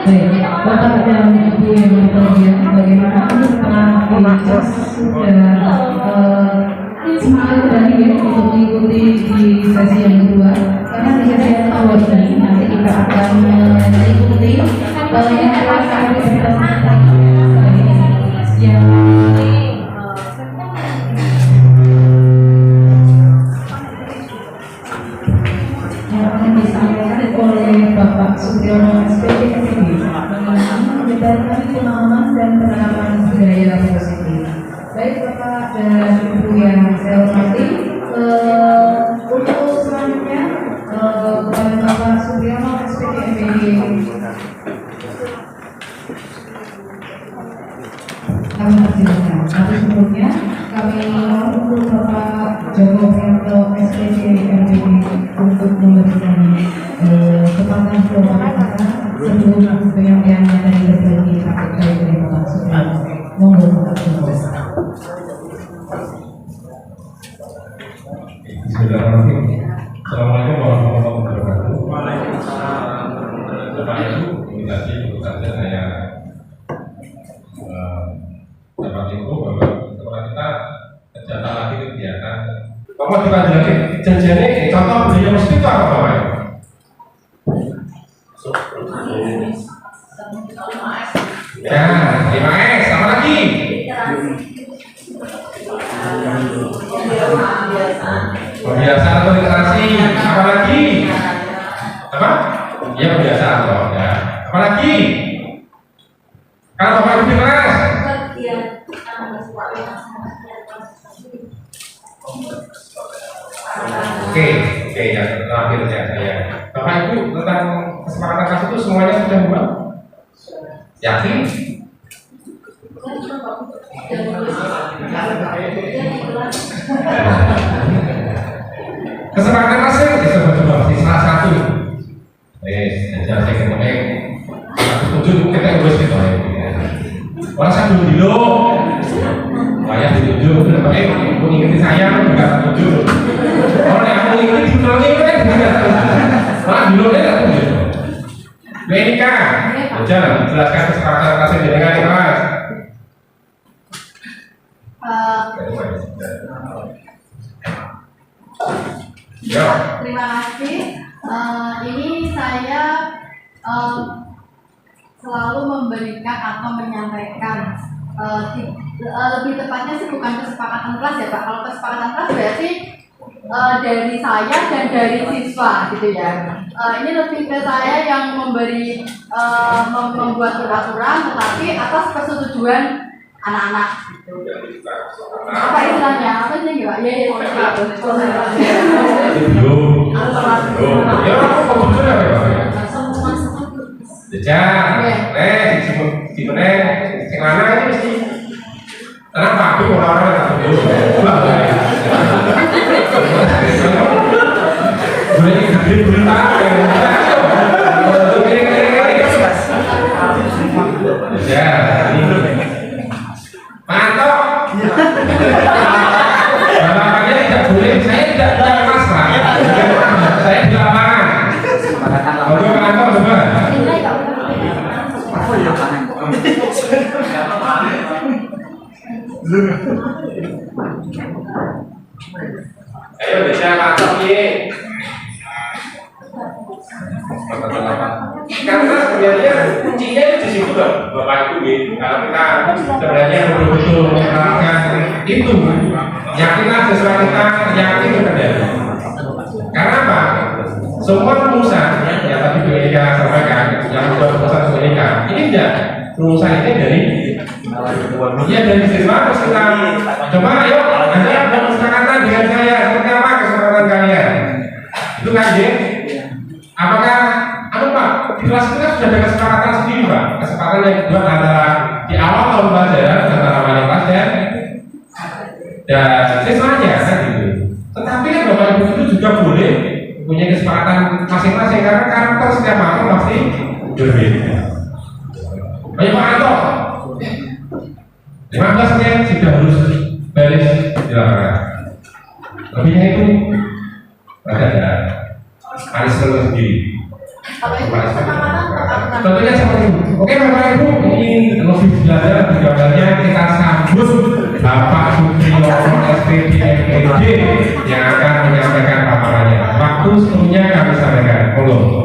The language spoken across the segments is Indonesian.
Baik, Bapak dan Ibu yang berbahagia, bagaimana setelah dites sudah semangat tadi ya untuk mengikuti di sesi yang kedua, karena di sesi yang kedua ini nanti kita akan mengikuti yang kelas yang akan disampaikan oleh Bapak Supriyono SPP menyebarkan pemahaman dan penerapan budaya positif. Baik Bapak dan Ibu yang saya hormati, untuk selanjutnya kepada Bapak Supriyono SPP kami persilakan. Tapi sebelumnya kami mohon untuk Bapak Joko Prianto SPP untuk memberikan kesempatan kepada kita sebelum penyampaian materi berbagi praktik dari Bapak Supriyono. Monggo Bapak Joko. Bismillahirrahmanirrahim. Assalamualaikum warahmatullahi wabarakatuh. Waalaikumsalam. Bapak Ibu, ini tadi tentu saja saya dapat info bahwa setelah kita tercatat lagi kegiatan. Bapak kita lagi janjiannya contoh budaya musik itu apa Bapak? Ya, 5S, apa lagi? Kebiasaan atau literasi, apa lagi? Apa? Ya kebiasaan loh, ya. Apa lagi? Kalau Bapak Ibu di kelas? Oke, yang terakhir ya saya. Bapak Ibu tentang kesepakatan kelas itu semuanya sudah buat? Yakin? Kesepakatan kelasnya coba di salah satu. Jangan saya kemudian tujuh kita harus kita. Orang saya dulu, banyak dituju. Mengikuti saya juga tujuh. Orang yang mengikuti jurnalnya kan juga. Malah dulu dia tak tujuh. Menika, jangan jelaskan kesepakatan kelasnya dengan kelas. Terima kasih. Ini saya selalu memberikan atau menyampaikan lebih tepatnya sih bukan kesepakatan kelas ya Pak. Kalau kesepakatan kelas berarti dari saya dan dari siswa gitu ya. Ini lebih ke saya yang memberi membuat peraturan, tetapi atas persetujuan anak-anak gitu. Apa istilahnya? Apa sih Pak? Ya ya. Kenapa mesti? Kenapa aku orang-orang tak dulu? Boleh hadir berita ya, mantap. Bapaknya tidak boleh, saya tidak kelas Pak. Saya di lapangan. Oke, mantap coba. Ayo bisa mantap ye. Karena sebenarnya kuncinya itu di situ loh, Bapak Ibu. Kalau kita sebenarnya betul-betul menerapkan itu, yakinlah sesuai kita yakin terkendali. Karena apa? Semua rumusan yang tadi Bu Erika sampaikan, yang sudah rumusan Bu Erika, ini enggak rumusan ini dari siswa. Terus kita coba ayo nanti ada kesepakatan dengan saya seperti apa kesepakatan kalian itu kan ya? Apakah Pak di kelas kita sudah ada kesepakatan sendiri Pak, kesepakatan yang kedua antara di awal tahun pelajaran antara wali kelas dan siswanya kan gitu. Tetapi kan Bapak Ibu itu juga boleh punya kesepakatan masing-masing karena karakter setiap makhluk pasti berbeda. Ayo Pak Anto, 15 menit sudah harus baris di lapangan. Lebihnya itu ada Paris sendiri. Kalau itu kesepakatan bentuknya seperti itu. Oke Bapak Ibu, ini lebih belajar di gambarnya kita sambut Bapak Supriyono SPD MPD yang akan menyampaikan paparannya. Waktu seterusnya kami sampaikan. Monggo.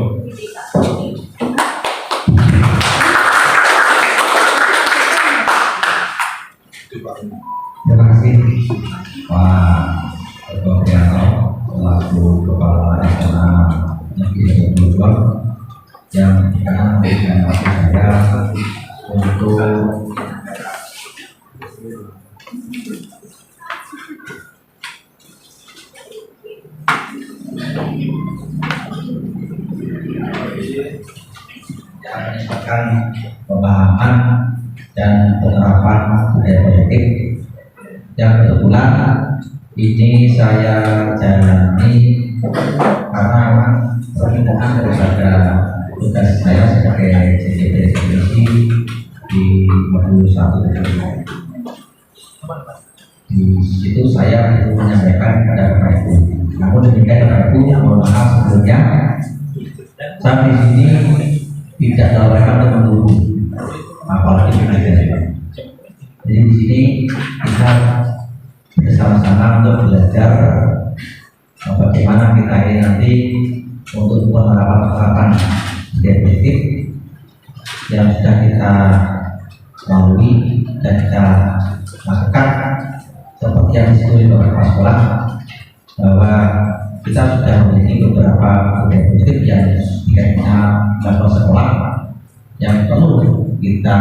Terima kasih Pak Ketua Prianto selaku Kepala SMA Negeri 22 yang akan memberikan waktu saya untuk menyampaikan pemahaman dan penerapan budaya positif yang kebetulan ini saya jalani karena memang permintaan daripada tugas saya sebagai CCP Divisi di modul 1 di situ saya perlu menyampaikan kepada Bapak Ibu. Namun demikian Bapak Ibu, mohon maaf sebelumnya saya di sini tidak dalam rangka untuk mengguru, apalagi mengajar. Jadi di sini kita bersama-sama untuk belajar bagaimana kita ini nanti untuk penerapan budaya positif yang sudah kita lalui dan kita lakukan seperti yang disebut oleh Bapak Sekolah bahwa kita sudah memiliki beberapa budaya positif yang kita dalam sekolah yang perlu kita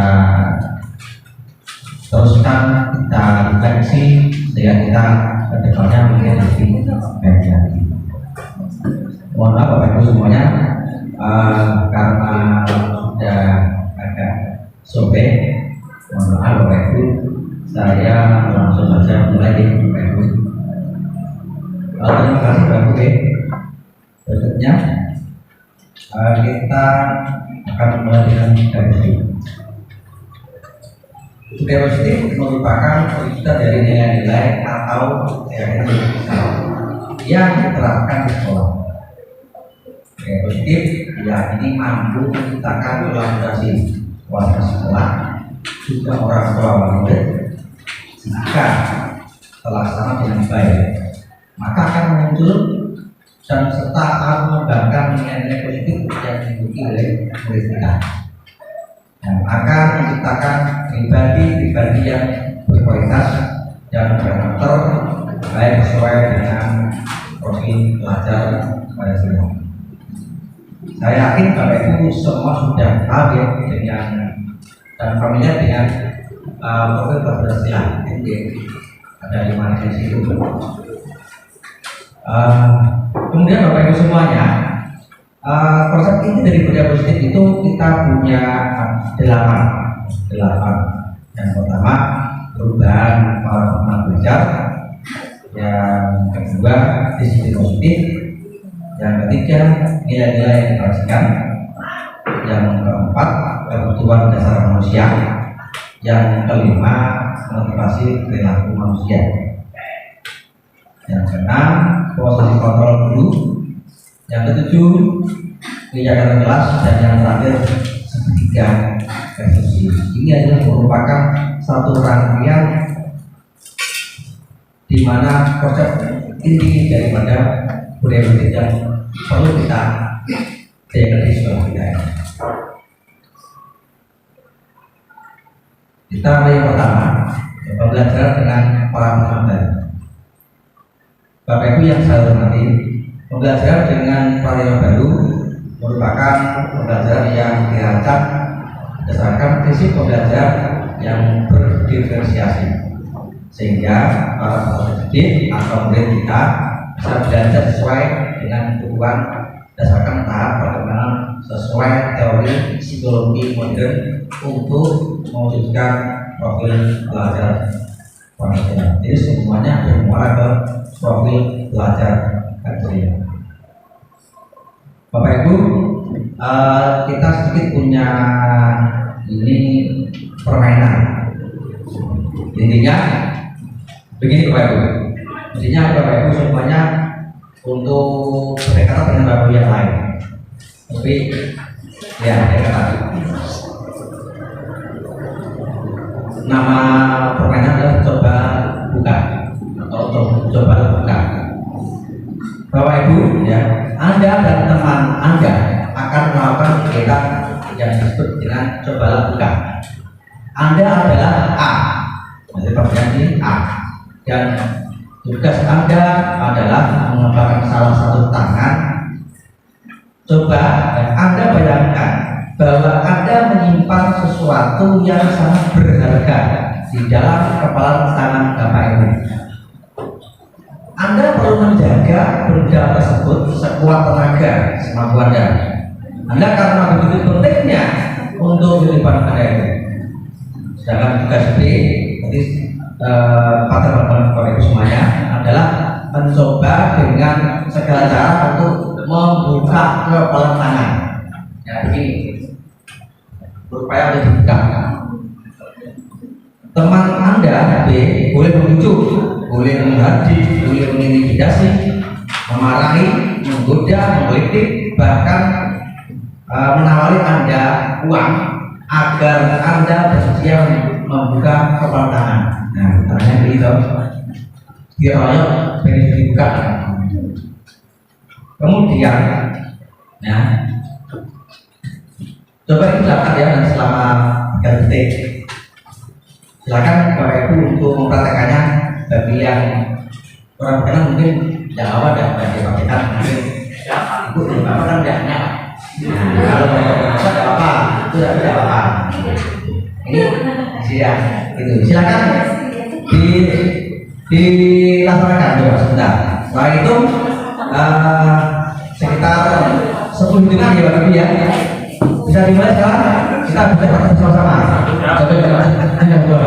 teruskan, kita refleksi sehingga kita kedepannya menjadi lebih baik lagi. Mohon maaf Bapak Ibu semuanya, karena sudah agak sore, mohon maaf Bapak Ibu, saya langsung saja mulai di Bapak Ibu. Terima kasih Bapak Ibu. Berikutnya kita akan mulai dengan budaya budaya positif merupakan perwujudan dari nilai-nilai atau nilai-nilai yang diterapkan di sekolah. Budaya positif ya ini mampu menciptakan kolaborasi warga sekolah juga orang tua murid. Jika terlaksana dengan baik, maka akan muncul dan serta akan mengembangkan nilai-nilai positif yang dimiliki oleh murid kita, yang akan menciptakan pribadi-pribadi yang berkualitas dan berkarakter baik sesuai dengan profil pelajar pada semua. Saya yakin Bapak Ibu semua sudah tahu ya dengan dan familiar dengan profil keberhasilan ada di mana di situ. Kemudian Bapak Ibu semuanya, konsep ini dari budaya positif itu kita punya 8. Yang pertama perubahan paradigma belajar, yang kedua disiplin positif, yang ketiga nilai-nilai yang diperhatikan, yang keempat kebutuhan dasar manusia, yang kelima motivasi perilaku manusia, yang keenam posisi kontrol guru, yang ketujuh kegiatan kelas, dan yang terakhir ketiga evolusi. Ini adalah merupakan satu rangkaian di mana konsep inti daripada budaya positif yang perlu kita jaga di sekolah kita. Kita mulai yang pertama pembelajaran dengan para penonton. Bapak Ibu yang saya hormati, pembelajaran dengan variabel baru merupakan pembelajaran yang dirancang berdasarkan prinsip pembelajaran yang berdiferensiasi, sehingga para peserta didik atau murid kita bisa belajar sesuai dengan kebutuhan berdasarkan tahap perkembangan sesuai teori psikologi modern untuk mewujudkan profil pelajar pelajar. Jadi semuanya bermuara ke profil pelajar kategori. Bapak Ibu, kita sedikit punya ini permainan. Intinya begini Bapak Ibu. Intinya Bapak Ibu semuanya untuk berdekatan dengan Bapak Ibu yang lain. Tapi ya berdekatan. Anda akan melakukan kegiatan yang disebut dengan coba lakukan. Anda adalah A, jadi pekerjaan ini A, dan tugas Anda adalah mengembangkan salah satu tangan. Coba Anda bayangkan bahwa Anda menyimpan sesuatu yang sangat berharga di dalam kepala tangan Bapak Ibu. Anda perlu menjaga benda tersebut sekuat tenaga semampu Anda. Anda karena begitu pentingnya untuk kehidupan Anda itu. Sedangkan tugas B, jadi partner Bapak Ibu semuanya adalah mencoba dengan segala cara untuk membuka kepala tangan. Ya, begini, berupaya untuk dibuka. Teman Anda B boleh membujuk, boleh menghadik, boleh mengintimidasi, memarahi, menggoda, mengkritik, bahkan menawari Anda uang agar Anda bersedia membuka kepala tangan. Nah, caranya begitu. Dikeroyok, pengen dibuka. Kemudian, ya, coba itu silakan ya, dan selama 3 detik. Silakan Bapak Ibu untuk mempraktekannya. Bagi yang kurang berkenan mungkin tidak apa dan bagi praktekan mungkin Ibu belum apa kan tidaknya. Kalau tidak apa, itu tidak apa. Ini siap, gitu. Silakan dilaksanakan coba sebentar. Setelah itu sekitar 10 hitungan ya Bapak Ibu ya. Bisa dimulai sekarang, kita bisa praktek sama-sama. Coba yang dua.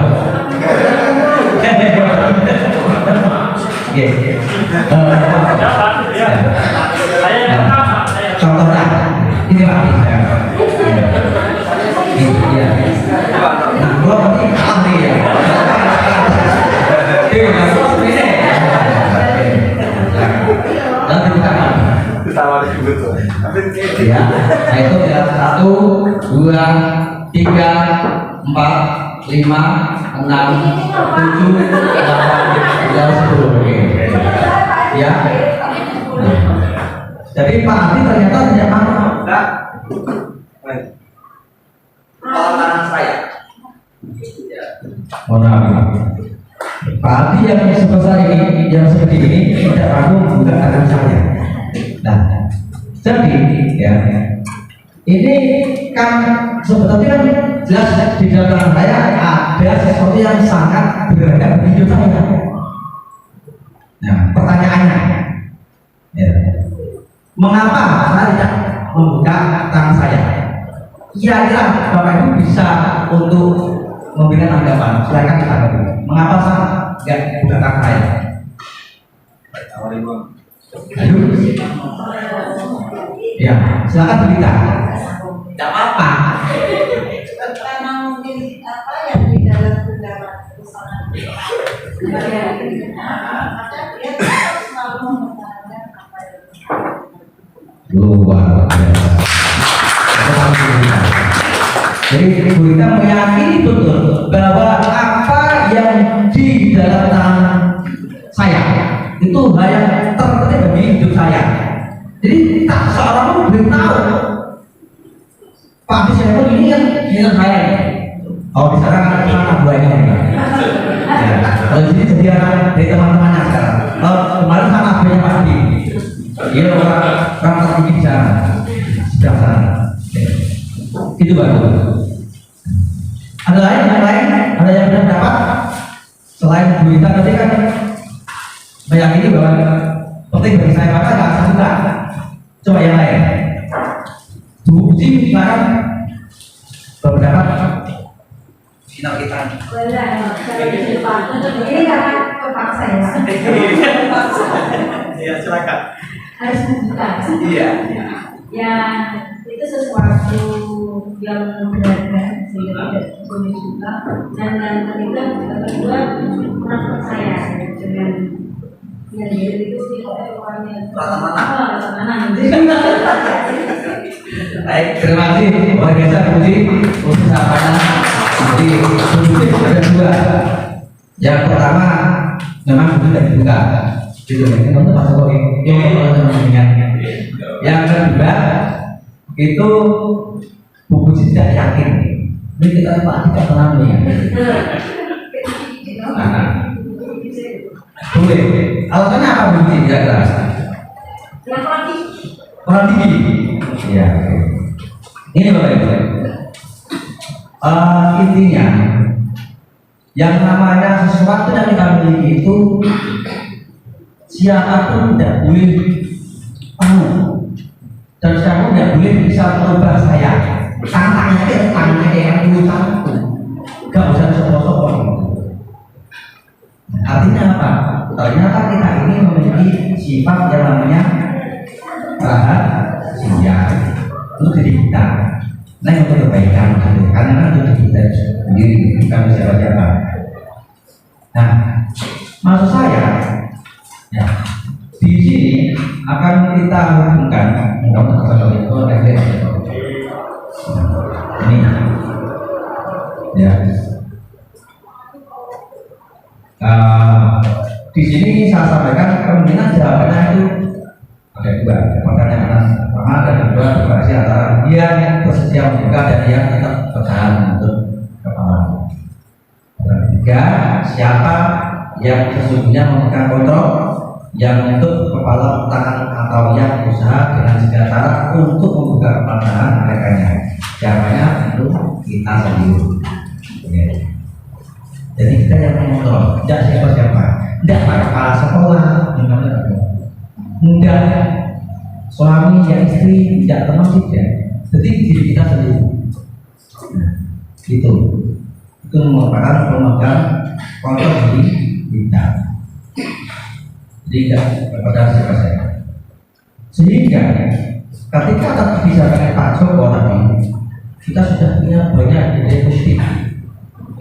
Contohnya ini Pak. Ini ya. Nah, gua nanti kalah nih ya. Nanti kita Ditawari betul. ya, nah itu ya 1, 2, 3, 4, 5, 6, 7, 8, 9, 10. Oke. Ya. Jadi Pak Adi ternyata tidak mau. Enggak. Kepala tangan saya. Mohon maaf. Pak Adi yang sebesar ini, yang seperti ini tidak ragu membuka tangan saya. Nah, jadi ya, ini kan sebetulnya kan jelas di dalam tangan saya ada sesuatu yang sangat berharga bagi hidup saya. Nah, pertanyaannya, ya, mengapa saya tidak membuka tangan saya? Kira-kira Bapak Ibu bisa untuk memberikan tanggapan. Silakan ditanggapi. Mengapa saya tidak buka tangan saya? Aduh. Ya, silakan berita. Tidak apa-apa. Karena mungkin apa yang di dalam beberapa perusahaan maka dia selalu mempertahankan apa yang Luar biasa. Jadi Bu Rita meyakini betul bahwa apa yang di dalam tangan saya itu hal yang terpenting bagi hidup saya. Jadi tak seorang pun belum tahu. Pak di saya pun ini kan dengan saya. Oh di sana kan anak buahnya. Ya, kalau di sini jadi anak dari teman-temannya sekarang. Kalau kemarin sana buahnya Pak Adi. Dia orang tertinggi di sana. Sebelah sana. Itu baru. Ada lain, ada yang berpendapat selain Bu Rita tadi kan meyakini bahwa penting bagi saya maka nggak usah buka. Coba yang lain. Bu Uci silakan berpendapat. Final kita. ini karena terpaksa ya. Iya, silakan. Harus membuka. Iya. Ya itu sesuatu yang berharga sehingga tidak boleh juga. Dan yang kedua kurang percaya dengan diri itu sih orangnya. Mana? Baik, terima kasih. Luar biasa Uci untuk sahabatnya. Jadi Uci ada dua. Yang pertama memang Uci tidak dibuka. Gitu ya, teman-teman Pak Jokowi. Yang dengan Yang kedua itu buku tidak yakin. Ini kita Pak tidak pernah ya. Nah, boleh. Alasannya apa buku tidak jelas? Orang tinggi. Ya. Ini boleh. Intinya yang namanya sesuatu yang kita miliki itu siapapun tidak boleh tahu dan siapapun tidak boleh bisa merubah saya. Tangannya yang dulu tahu, nggak usah sopor-sopor. Artinya apa? Ternyata kita ini memiliki sifat yang namanya rahasia untuk diri kita. Nah, untuk kebaikan, karena kan untuk kita sendiri, bukan siapa-siapa. Nah, maksud saya, ya, di sini akan kita hubungkan, ini, ya. Di sini saya sampaikan kemungkinan jawabannya itu ada dua, pertanyaan pertama dan kedua berarti antara dia yang bersedia membuka dan yang tetap bertahan untuk kepala. Dan ketiga, siapa yang sesungguhnya memegang kontrol yang untuk kepala tangan atau yang berusaha dengan segala cara untuk membuka kepala mereka-nya. Jawabannya tentu kita sendiri. Ya. Jadi kita yang mengontrol, tidak siapa-siapa, tidak kepala sekolah, tidak suami ya istri, tidak teman tidak. Jadi diri kita sendiri. Nah, itu merupakan pemegang kontrol diri kita. Jadi tidak kepada siapa-siapa. Sehingga ketika terbicara Pak Joko tadi, kita sudah punya banyak ide positif.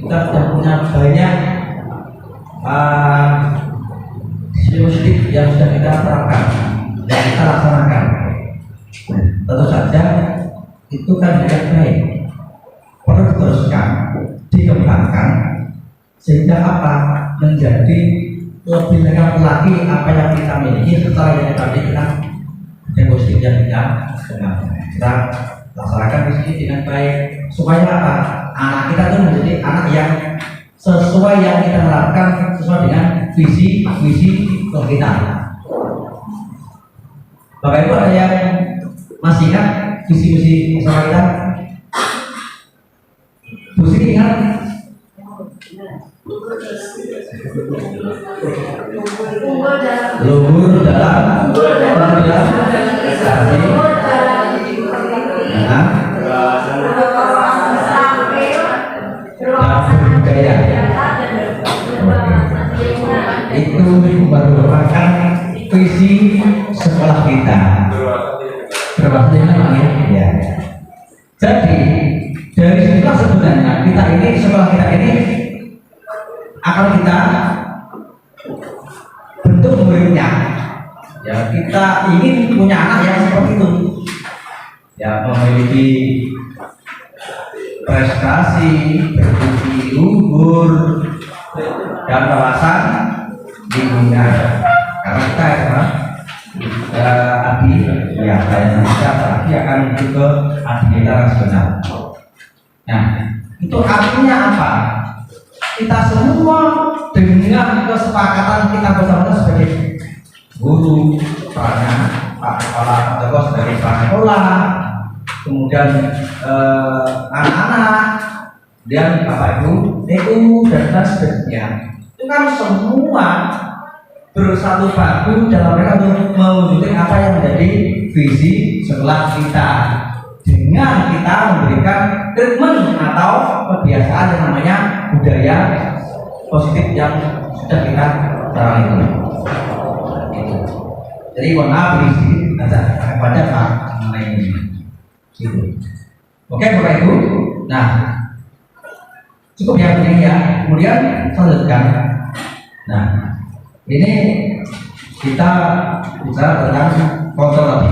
Kita sudah punya banyak positif yang sudah kita terapkan dan kita laksanakan. Tentu saja itu kan tidak baik, perlu diteruskan, dikembangkan sehingga apa menjadi lebih lengkap lagi apa yang kita miliki setelah yang tadi kita dan positif yang kita laksanakan di sini dengan baik supaya apa anak kita itu menjadi anak yang sesuai yang kita harapkan sesuai dengan visi kita. Bapak Ibu ada yang masih ingat visi bersama kita? Bu Sri ingat? Luhur dalam budaya itu merupakan visi sekolah kita. Ya. Jadi dari situlah sebenarnya kita ini sekolah kita ini akan kita bentuk muridnya. Ya kita ingin punya anak yang seperti itu. Ya memiliki prestasi, berbudi luhur dan wawasan lingkungan. Karena kita Adi, ya saya nanti akan menuju ke adilita rasional. Nah, itu artinya apa? Kita semua dengan kesepakatan kita bersama sebagai guru, Pak Kepala Joko sebagai kepala sekolah, kemudian anak-anak, dan Bapak Ibu, TU dan sebagainya. Itu kan semua bersatu padu dalam rangka untuk mewujudkan apa yang menjadi visi sekolah kita dengan kita memberikan treatment atau kebiasaan yang namanya budaya positif yang sudah kita terapkan itu. Jadi mohon maaf ini kepada Pak mengenai ini. Gitu. Oke Bapak Ibu, nah cukup ya ini ya. Kemudian selanjutkan. Nah ini kita bicara tentang kontrol lagi.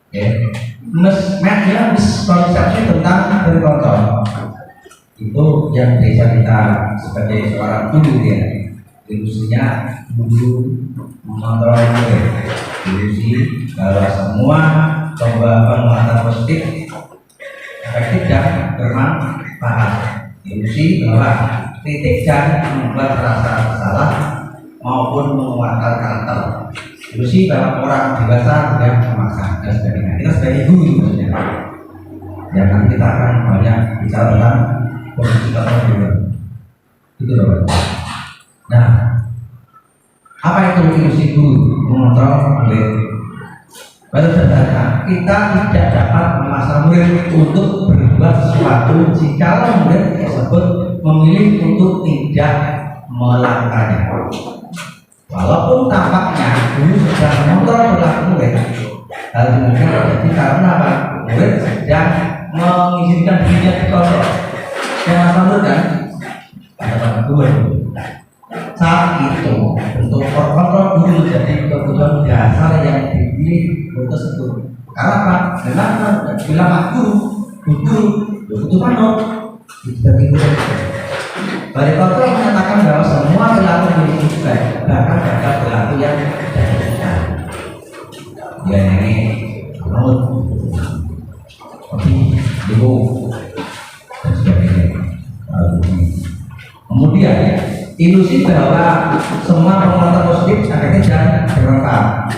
Oke, miskonsepsi tentang berkontrol itu yang bisa kita sebagai seorang guru ya, industrinya guru mengontrol murid. ilusi bahwa semua penguatan positif efektif dan bermanfaat. Ilusi bahwa kritik dan membuat rasa bersalah maupun menguatkan karakter. Ilusi bahwa orang dewasa tidak memaksa dan sebagainya. Kita sebagai guru maksudnya. Ya nanti kita akan banyak bicara tentang posisi kontrol. Itu loh. Nah, apa itu ilusi guru mengontrol murid? Pada dasarnya kita tidak dapat memaksa murid untuk berbuat sesuatu jika murid tersebut memilih untuk tidak melakukannya. Walaupun tampaknya guru sedang mengontrol perilaku murid, hal demikian terjadi karena apa? Murid sedang mengizinkan dirinya dikontrol. Yang apa kan? Kata guru. Saat itu untuk kontrol guru menjadi kebutuhan dasar yang dipilih guru tersebut. Karena apa? Memang bilang guru butuh manut. Jadi guru. Balik kontrol menyatakan bahwa semua perilaku guru itu baik, bahkan ada perilaku yang tidak diinginkan. Ya ini manut, tapi ibu dan sebagainya. Kemudian ilusi bahwa semua penguatan positif efektif dan bermanfaat.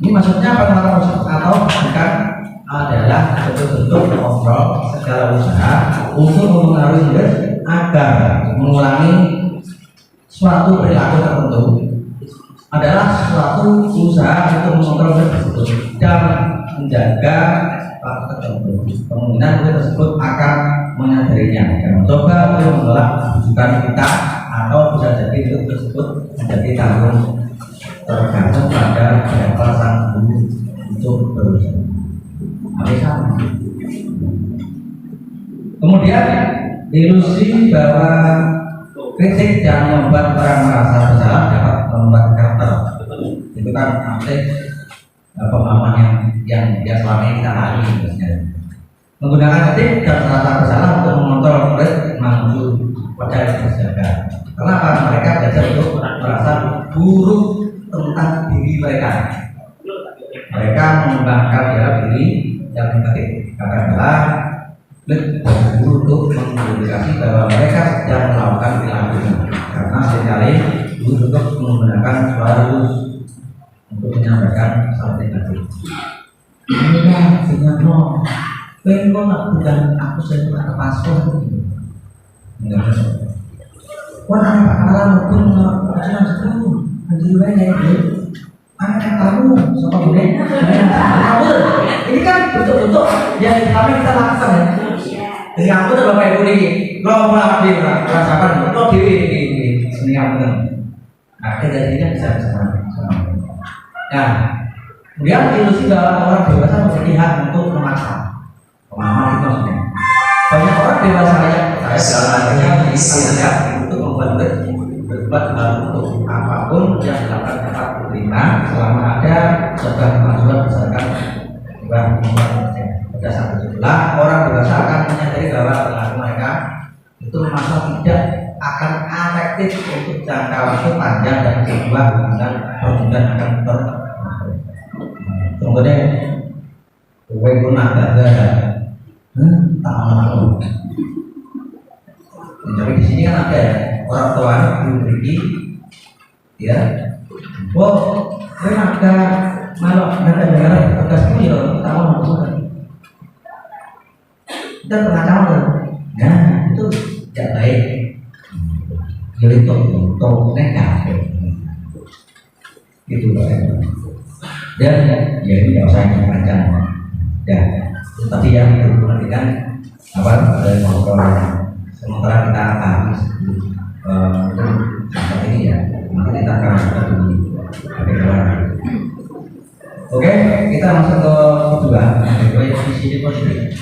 Ini maksudnya penguatan positif atau bukan adalah bentuk-bentuk kontrol segala usaha untuk mempengaruhi murid agar mengulangi suatu perilaku tertentu adalah suatu usaha untuk mengontrol murid tersebut dan menjaga tertentu. Kemungkinan murid tersebut akan menyadarinya dan mencoba untuk menolak rujukan kita, atau bisa jadi itu tersebut menjadi tanggung tergantung pada berapa sang guru untuk berusaha. Sama. Kemudian ilusi bahwa kritik dan membuat orang merasa bersalah dapat membuat karakter. Itu kan arti pemahaman yang selama ini kita alami. Menggunakan kritik dan merasa bersalah untuk mengontrol murid menuju pada terjaga. Kenapa? Mereka belajar untuk merasa buruk tentang diri mereka. Mereka mengembangkan diri yang negatif. Karena berburu untuk mengklarifikasi bahwa mereka sedang melakukan perilaku karena seringkali guru untuk menggunakan suara halus untuk menyampaikan hal negatif. Ini sinyal no, pengen nak bukan aku sering tak paspor gitu. Enggak bisa. Wah, anak kenalan pun cuma 10 anjir banyak itu. Anak kamu siapa boleh? Kamu ini kan bentuk-bentuk yang selama kita lakukan ya. Jadi aku tuh bapak ibu ini, lo mau di rasakan, lo di seni kamu kan. Nah, kejadiannya bisa sama. Nah, kemudian ilusi bahwa orang dewasa memiliki hak untuk memaksa. Pemahaman itu maksudnya. Banyak orang dewasa yang saya bisa untuk membuat berbuat hal untuk apapun yang dapat diterima selama ada sebuah kemajuan berdasarkan pada saat itulah orang dewasa akan menyadari bahwa perilaku mereka itu masa tidak akan efektif untuk jangka waktu panjang dan sebuah hubungan akan contohnya gue pun ada tak mau. Tapi di sini kan ada orang tua diberi ya, gue ada malah negara tugasmu ya tahu maksudnya kita pernah tahu nah itu tidak baik jadi untuk negatif gitu loh dan ya ini tidak usah yang panjang ya tapi yang berhubungan dengan apa dari kontrol sementara kita habis seperti ini ya nanti kita akan bagaimana. Oke, kita masuk ke kedua, sisi positif.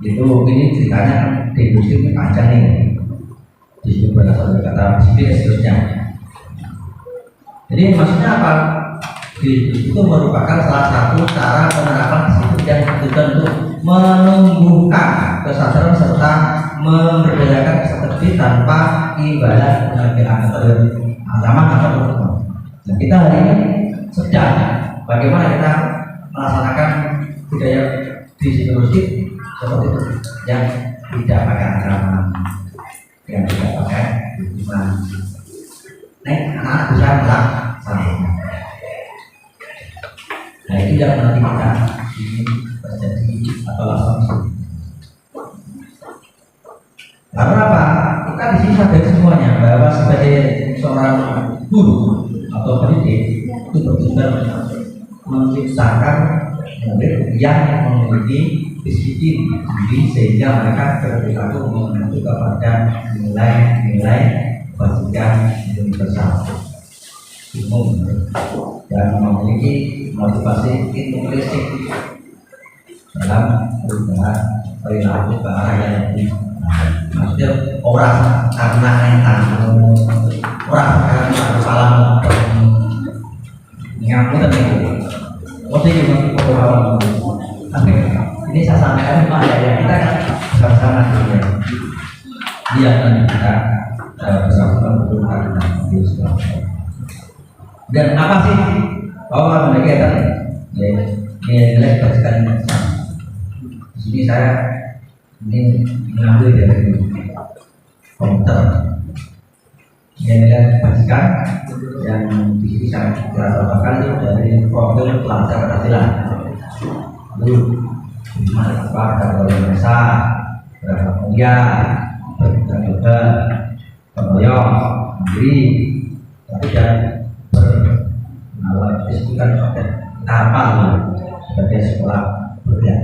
Itu ini ceritanya kan di musim panjang nih, di situ berasal dari kata sipil seterusnya. Jadi maksudnya apa? Itu merupakan salah satu cara penerapan disiplin yang ditujukan untuk menumbuhkan kesadaran serta memberdayakan peserta didik tanpa ibadah penghargaan atau ancaman atau Nah, kita hari ini sedang bagaimana kita melaksanakan budaya distribusi seperti itu yang tidak pakai agama, yang tidak pakai hubungan. Anak-anak bisa melaksanakan. Nah, itu yang nanti kita ingin terjadi atau langsung. Karena apa? Kita di sini sadar semuanya bahwa sebagai seorang guru atau pendidik itu bertujuan menciptakan murid yang memiliki disiplin diri sehingga mereka berperilaku mengacu kepada nilai-nilai basic universal umum dan memiliki motivasi intrinsik dalam perubahan perilaku ke arah yang lebih maksudnya orang karena orang karena salah ngaku dan itu tapi ini saya sampaikan Pak ya kita kan sama-sama dia dan kita bersama-sama berdoa dan apa sih bahwa mereka nilai kebajikan sama. Di sini saya ini mengambil dari komputer nilai kebajikan yang di sini saya kira itu dari profil pelajar keterampilan. Lalu gimana apa ada Indonesia berapa mulia berjuang juga penoyong mandiri tapi dan disebutkan apa sebagai sekolah berbeda.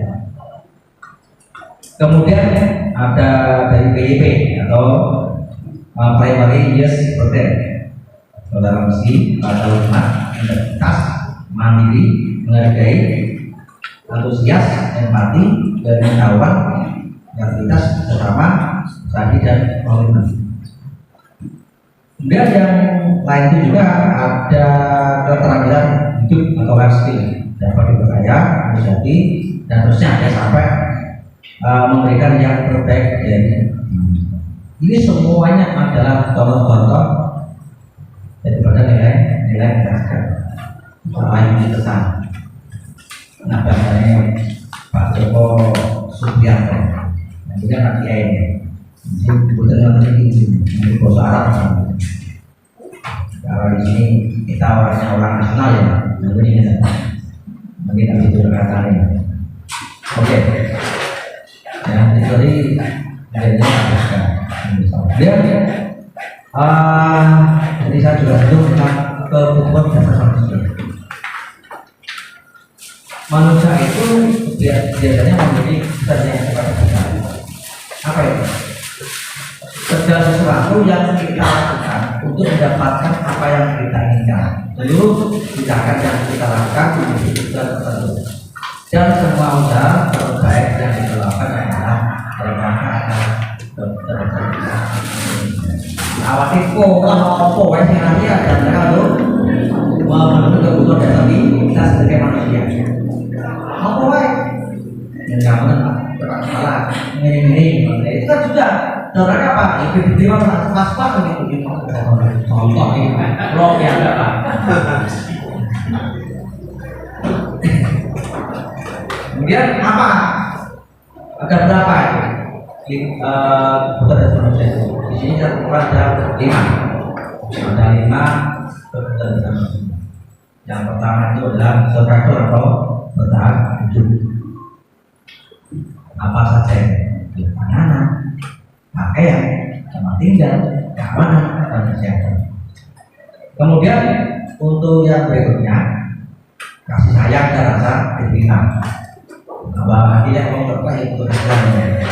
Kemudian ada dari PIP atau Primary Years Program dalam misi atau integritas, mandiri, menghargai, antusias, empati, dan pengetahuan, aktivitas bersama, tadi dan komitmen. Kemudian yang lain itu juga ada keterampilan hidup atau life skill dapat diperkaya, menjadi dan terusnya ya sampai memberikan yang terbaik dari ini semuanya adalah contoh-contoh daripada nilai berdasarkan yang dipesan. Nah, namanya Pak Joko Supriyanto, nah ini kan nanti ini kebetulan nanti ini bahasa Arab. Kalau di sini kita orang nasional ya, mungkin ini nanti berkata ini. Oke, yang tadi adanya berdasarkan. Kemudian, jadi saya juga belum tentang kebutuhan dasar manusia. Manusia itu biasanya memiliki dasar yang berbeda. Apa itu? Segala sesuatu yang kita lakukan untuk mendapatkan apa yang kita inginkan. Lalu tindakan yang kita lakukan menjadi tujuan tertentu. Dan semua usaha terbaik yang kita lakukan adalah dalam rangka awak itu apa yang nanti ada kalau memenuhi kebutuhan dasar kita sebagai manusia. Apa yang kamu salah ini itu kan sudah caranya apa? Itu pas begitu contoh ini blog yang apa? Kemudian apa? Ada berapa itu? Kebutuhan dasar manusia itu. Di sini ada 5 kebutuhan dasar manusia. Yang pertama itu adalah survival atau bertahan hidup. Apa saja? Makanan, pakaian, tempat tinggal, keamanan, dan kesehatan. Kemudian untuk yang berikutnya kasih sayang dan rasa keterima. Bahwa tidak mau terbaik untuk keselamatan.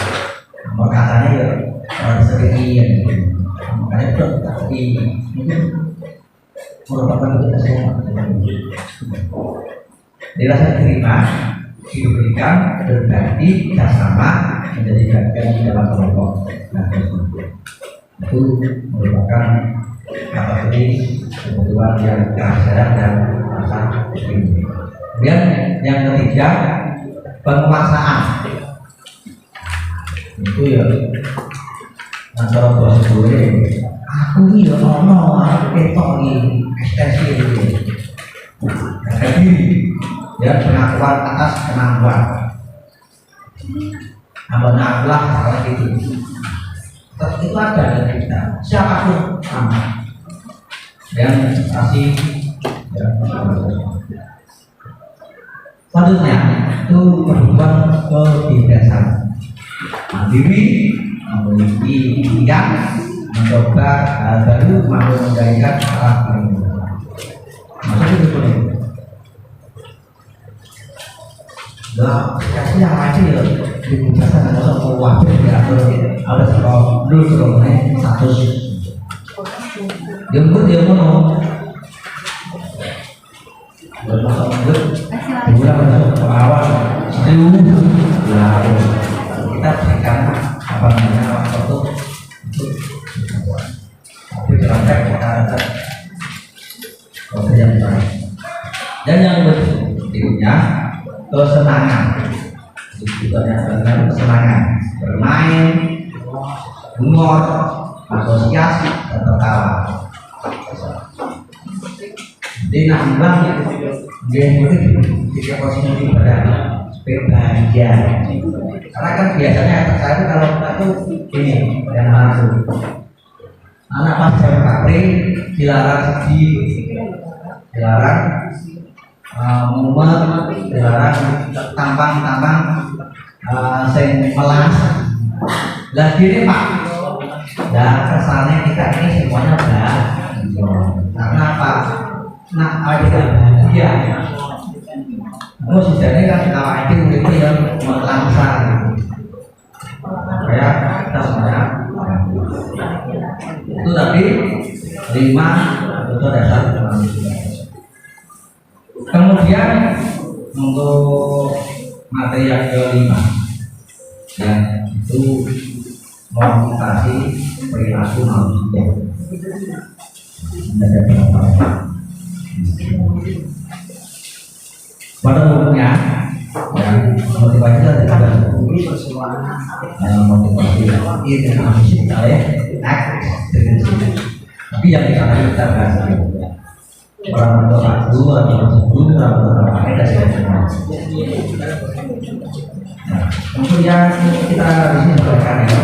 Katanya ya orang seperti makanya tapi merupakan kita semua dirasa terima diberikan berbagi bersama menjadi bagian dalam kelompok itu merupakan kategori kebutuhan yang kesadaran dan rasa terima. Kemudian yang ketiga penguasaan itu ya antara bahasa gue aku ini ya ono aku ketok ini eksistensi itu. Jadi ya pengakuan atas kemampuan. Amanahlah kalau itu. Itu ada dari kita. Siapapun sama. Yang pasti ya, selanjutnya itu berhubungan kebebasan mandiri, memiliki pilihan, mencoba hal baru, mampu menjalankan arah paling benar. Maksudnya itu nih. Nah, kasih yang maju ya, kebebasan ada soal wajib ya, ada soal dulu soalnya status. Dia mau bermasuk hidup, dia masuk ke awal, kita berikan apa namanya waktu untuk tapi terakhir kita ada yang baik. Dan yang berikutnya kesenangan, kesenangan bermain, humor, asosiasi, dan tertawa. Jadi nak bilang dia mungkin tiga posisi ibadah bahagia. Karena kan biasanya saya itu kalau kita tuh ini yang langsung anak pas jam kakri dilarang sedih, dilarang mumet, dilarang tampang sing melas. Lah gini Pak, dan kesannya kita ini semuanya bahagia. Karena apa? Nah, ada bahagia. Oh, sebenarnya kan awal itu yang melangsang. Ya, kita semuanya. Itu tadi 5 itu dasar manusia. Kemudian untuk materi yang kelima, yang itu motivasi perilaku manusia. Ada berapa? Pada umumnya, yang motivasi itu ada motivasi itu manusia ya, tapi yang kita bahas orang tua satu atau sepuluh orang tua kita sudah. Untuk yang kita di sini sampaikan ya,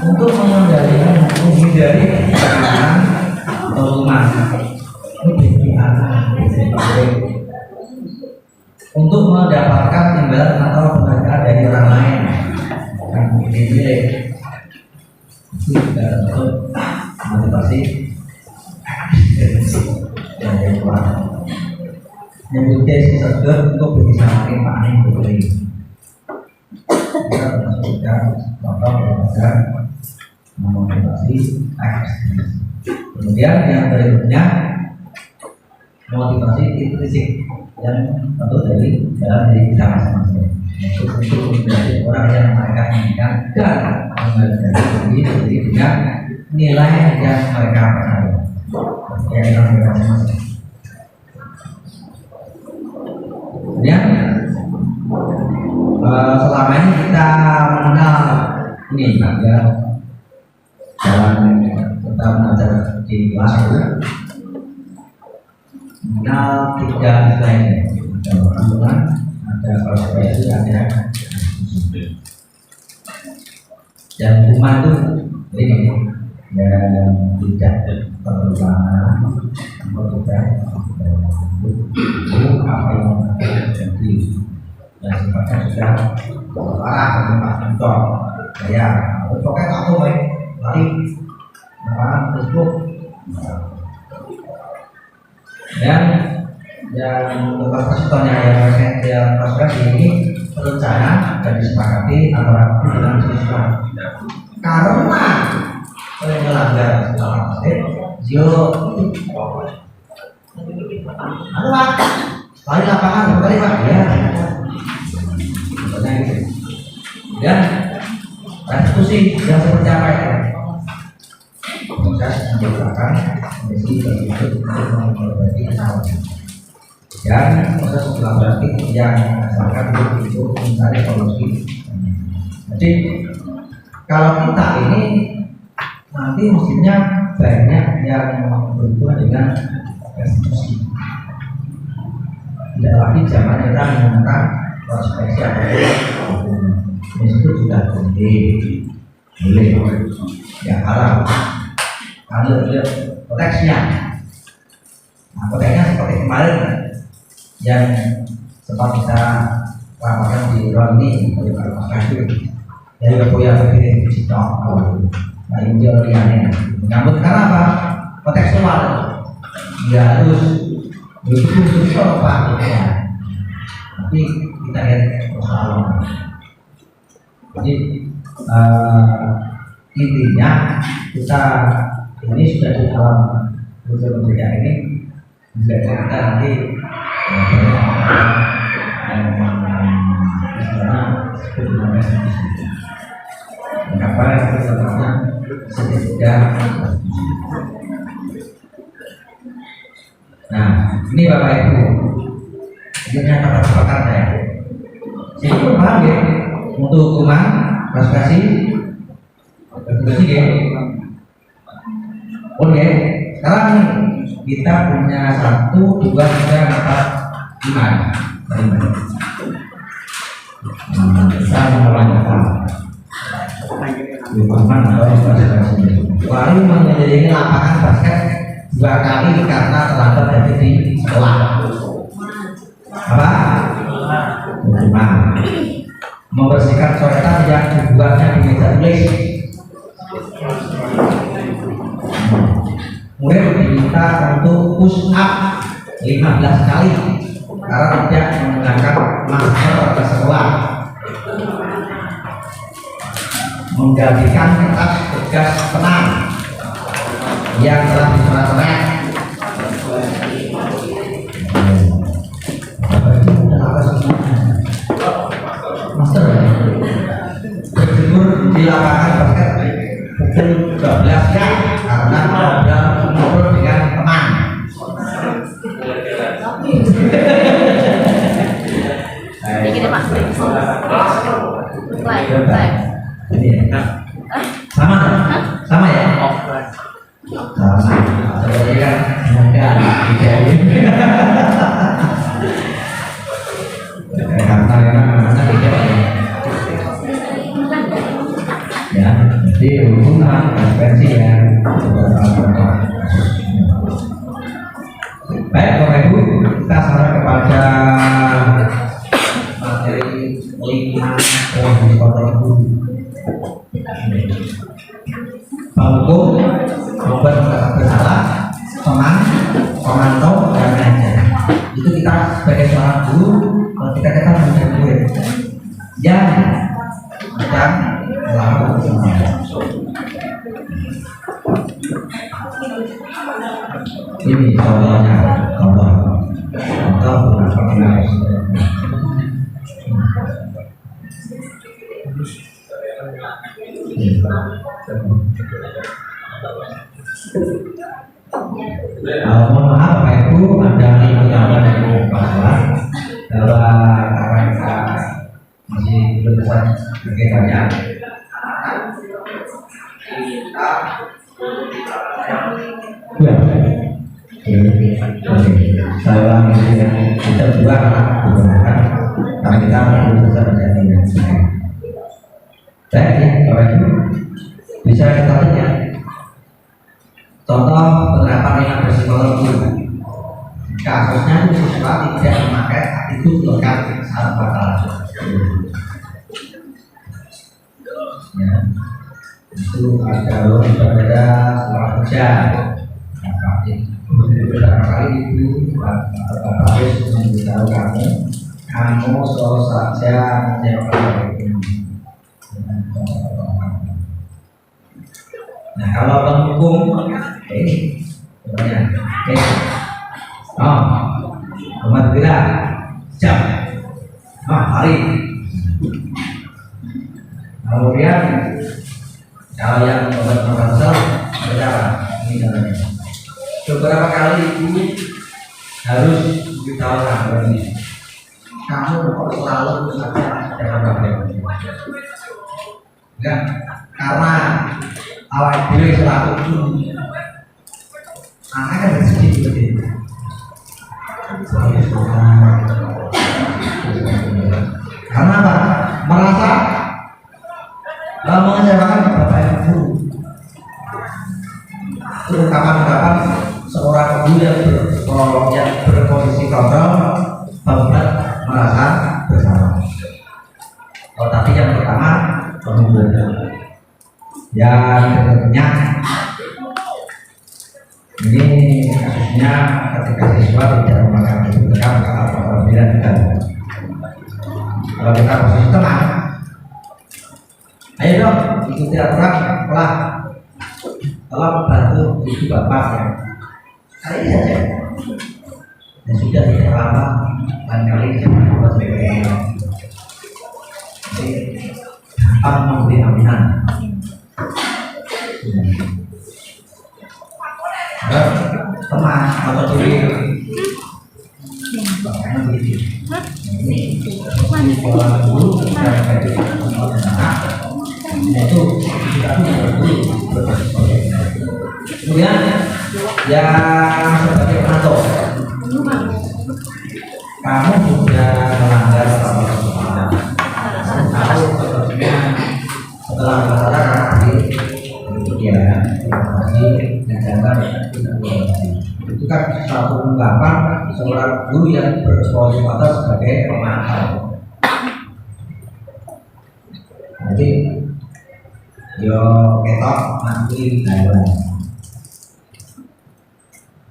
untuk menghindari kecelakaan atau rumah untuk mendapatkan imbalan atau penghargaan dari orang lain yang dipilih itu juga untuk motivasi dari Tuhan yang berjaya sesuatu untuk bisa makin panen beri kita termasukkan contoh belajar memotivasi ekstrim. Kemudian yang berikutnya motivasi intrinsik yang tentu dari dalam diri kita masing-masing untuk menjadi orang yang mereka inginkan dan menghargai diri dengan nilai yang mereka percaya yang mereka masing-masing. Kemudian selama ini kita mengenal ini ya dalam kita belajar di kelas itu mengenal 3 istilah ini, ada rangkuman, ada konsekuensi, ada dan hukuman itu ini yang tidak perubahan atau tidak apa yang terjadi dan sifatnya sudah parah tempat contoh saya pokoknya tak tahu lari Facebook dan untuk contohnya yang konspirasi ini rencana dan disepakati antara guru dengan siswa karena melanggar zio anu Pak paling lapangan berkali Pak ya contohnya gitu dan diskusi yang seperti apa itu proses membutuhkan kondisi tertutup untuk memperbaiki kesalahan dan proses kolaborasi yang asalkan untuk mencari solusi. Jadi kalau kita ini nanti mestinya banyak yang berhubungan dengan restitusi. Tidak lagi zaman kita menggunakan prospeksi atau itu sudah boleh ya haram. Kalau lihat konteksnya, nah konteksnya seperti kemarin yang sempat kita laporkan di ruang ini dari Pak Kasih dari Kepuya Berdiri Cito, nah ini liannya menyambut karena apa? Kontekstual, ya harus betul-betul Pak ya. Tapi kita lihat persoalan. Jadi intinya kita ini sudah di dalam unsur budaya ini menjadi kita nanti mengapa sebenarnya sedikit. Nah ini Bapak Ibu ini kata-kata ya jadi paham ya untuk hukuman klasifikasi ya. Oke, sekarang kita punya 1, 2, 3, 4, 5. Kita melanjutkan hukuman atau klasifikasi. Lalu menjadi lapangan basket 2 kali karena terlambat dari di sekolah. Apa? Hukuman. Membersihkan coretan yang dibuatnya di meja tulis. Kemudian diminta untuk push up 15 kali karena tidak menggunakan masker ke sekolah. Menggantikan kertas tugas penang yang telah dicoret-coret. Master berjemur di lapangan basket pukul 12 jam karena ada ngobrol dengan teman. Ini kita Pak. Sama ya? Sama. Jadi kan enggak ya, jadi hubungan konvensi yang baik Bapak Ibu, kita sampai kepada materi 5 Bapak Ibu. Hukum membuat merasa bersalah, teman, komando, dan lain-lain. Itu kita sebagai seorang guru, kita menjadi murid yang sedang melakukan ini contohnya, contoh beberapa pengawas. Mohon maaf Bapak Ibu, ada penyampaian dari Pak bahwa karena kita masih belum bisa banyak. Ya, saya ulangi kita juga menggunakan karena kita belum bisa menjadi yang baik. Baik ya, Bapak Ibu, bisa kita lihat contoh penerapan yang psikologi. Kasusnya itu siswa tidak memakai attitude lengkap saat bakal. Ya, itu ada loh berbeda setelah kerja. Beberapa kali itu Bapak harus memberitahu kamu selalu saja menjawab ini. Nah kalau penghukum ini sebenarnya umat kita jam hari. Kemudian kalau yang obat-obatan berapa ini caranya. Beberapa kali itu harus diberitahukan ini. Kamu kok selalu saja jangan pakai. Enggak, karena awal diri selalu itu anak kan sedih seperti itu. Karena apa? Merasa mengecewakan Bapak Ibu. Ungkapan-ungkapan seorang guru yang berposisi kontrol membuat merasa bersalah. Oh, tapi yang pertama pembunuhan. Yang berikutnya ini kasusnya ketika siswa tidak memakai seragam atau apabila tidak. Kalau kita posisi tenang, ayo dong ikuti aturan sekolah. Tolong bantu ibu bapak ya. Kali saja. Dan sudah tidak lama lain kali jangan buat BBM. Gampang memberi aminan. Teman atau diri bapaknya begitu. Sekolah dulu dan itu kita kemudian yang sebagai penonton, kamu sudah melanggar protokol kesehatan. Tahu sepertinya setelah masalah kamu ya informasi dan jangan itu kan satu ungkapan seorang guru yang berposisi sebagai pemantau. Jadi yo ketok nanti Taiwan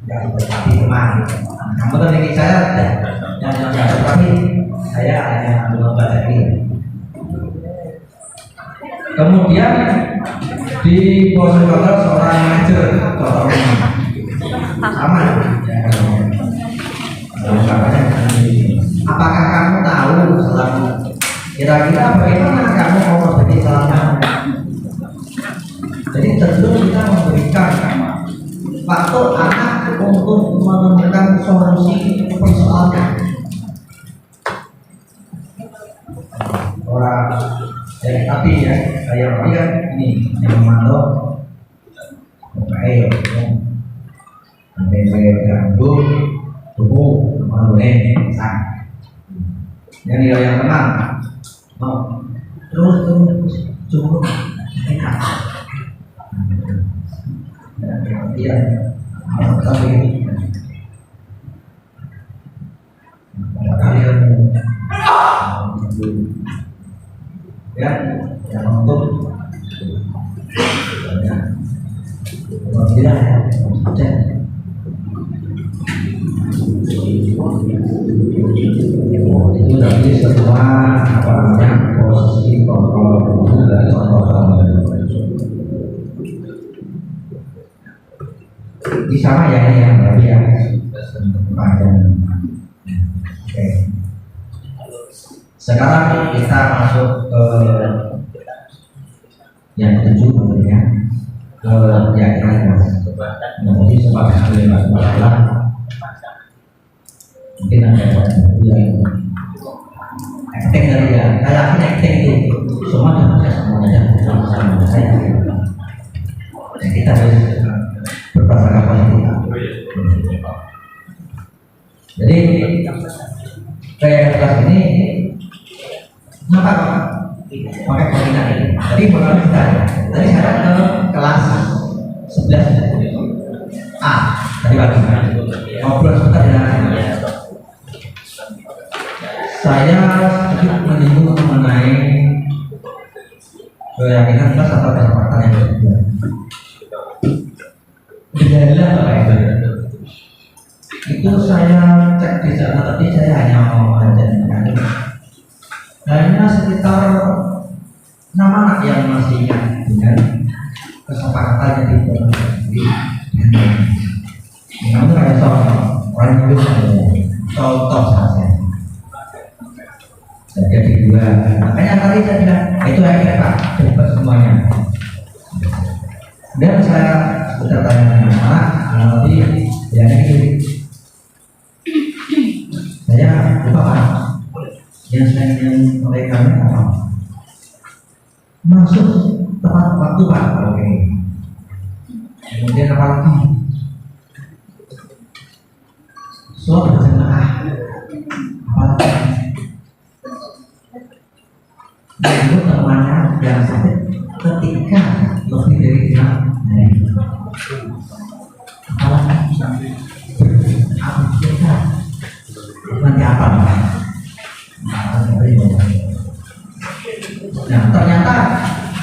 ya tetapi teman kamu tadi saya yang tapi saya hanya mencoba tadi. Kemudian di posisi kontrol seorang manajer sama apakah kamu tahu selama kira-kira bagaimana kamu mau berbagi selama? Jadi sebelum kita memberikan waktu anak untuk menemukan solusi persoalan orang dari tapi ya saya lihat ini yang memantau baik sampai ganggu tubuh menurunkan sang yang nilai yang tenang terus cukup enak. Iya, tapi kalian ya, yang untuk tidak ya, itu tadi semua apa namanya posisi kontrol dari kontrol di sama ya yang berarti ya panjang. Oke. Sekarang kita masuk ke yang ketujuh tentunya ke keyakinan mas. Jadi sebagai masalah mungkin ada yang acting dari ya. Saya yakin acting itu semua bisa semuanya sama saya. Kita harus berprasangka positif. Jadi kayak kelas ini kenapa pakai koordinat ini? Jadi menurut kita tadi saya ke kelas 11 A tadi pagi ngobrol sebentar dengan saya sedikit menyinggung mengenai keyakinan kelas atau kesepakatan yang berbeda. Gejala apa itu saya cek di sana tadi saya hanya mau mengajarkan hanya sekitar 6 anak yang masih ingat dengan kesepakatan yang dibuat namun kayak orang itu contoh saja jadi dua makanya tadi saya bilang itu akhirnya Pak coba semuanya dan saya sudah tanya dengan anak nanti ya ini saya lupa Pak yang saya ingin oleh kami apa masuk tepat waktu Pak oke kemudian apa lagi sholat berjamaah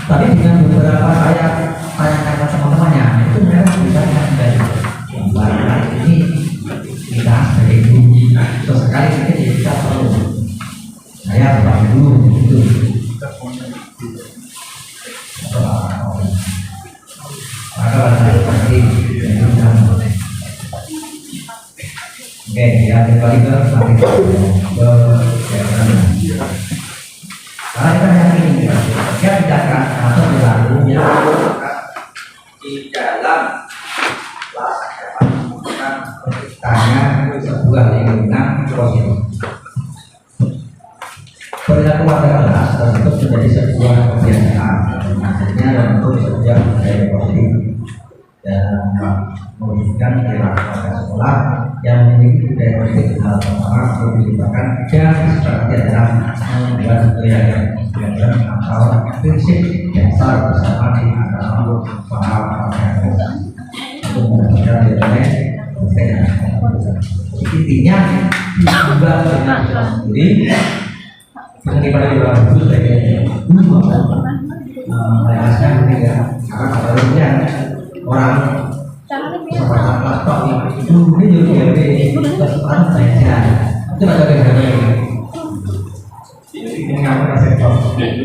Tapi dengan beberapa saya tanya ke teman-temannya, itu mereka bisa dari gambar ini kita sebagai guru sesekali mungkin kita perlu saya berbagi dulu gitu. Maka seperti oke, ya kembali ke karena kita yakin dia tidak akan masuk di lalunya di dalam kelas menemukan tanya sebuah lingkungan positif. Perilaku warga kelas tersebut menjadi sebuah kebiasaan, akhirnya untuk sebuah budaya positif dan mewujudkan perilaku warga sekolah yang memiliki budaya positif. Hal pertama perlu dilupakan dan seperti adalah membuat kegiatan atau prinsip dasar bersama di antara para pelajar untuk mendapatkan nilai budaya. Intinya diubah dengan sendiri daripada di luar itu sebagai guru menjelaskan mereka karena sebelumnya orang seperti laptop itu ini juga dari orang belajar itu ada bagaimana ini nggak pernah sektor gitu.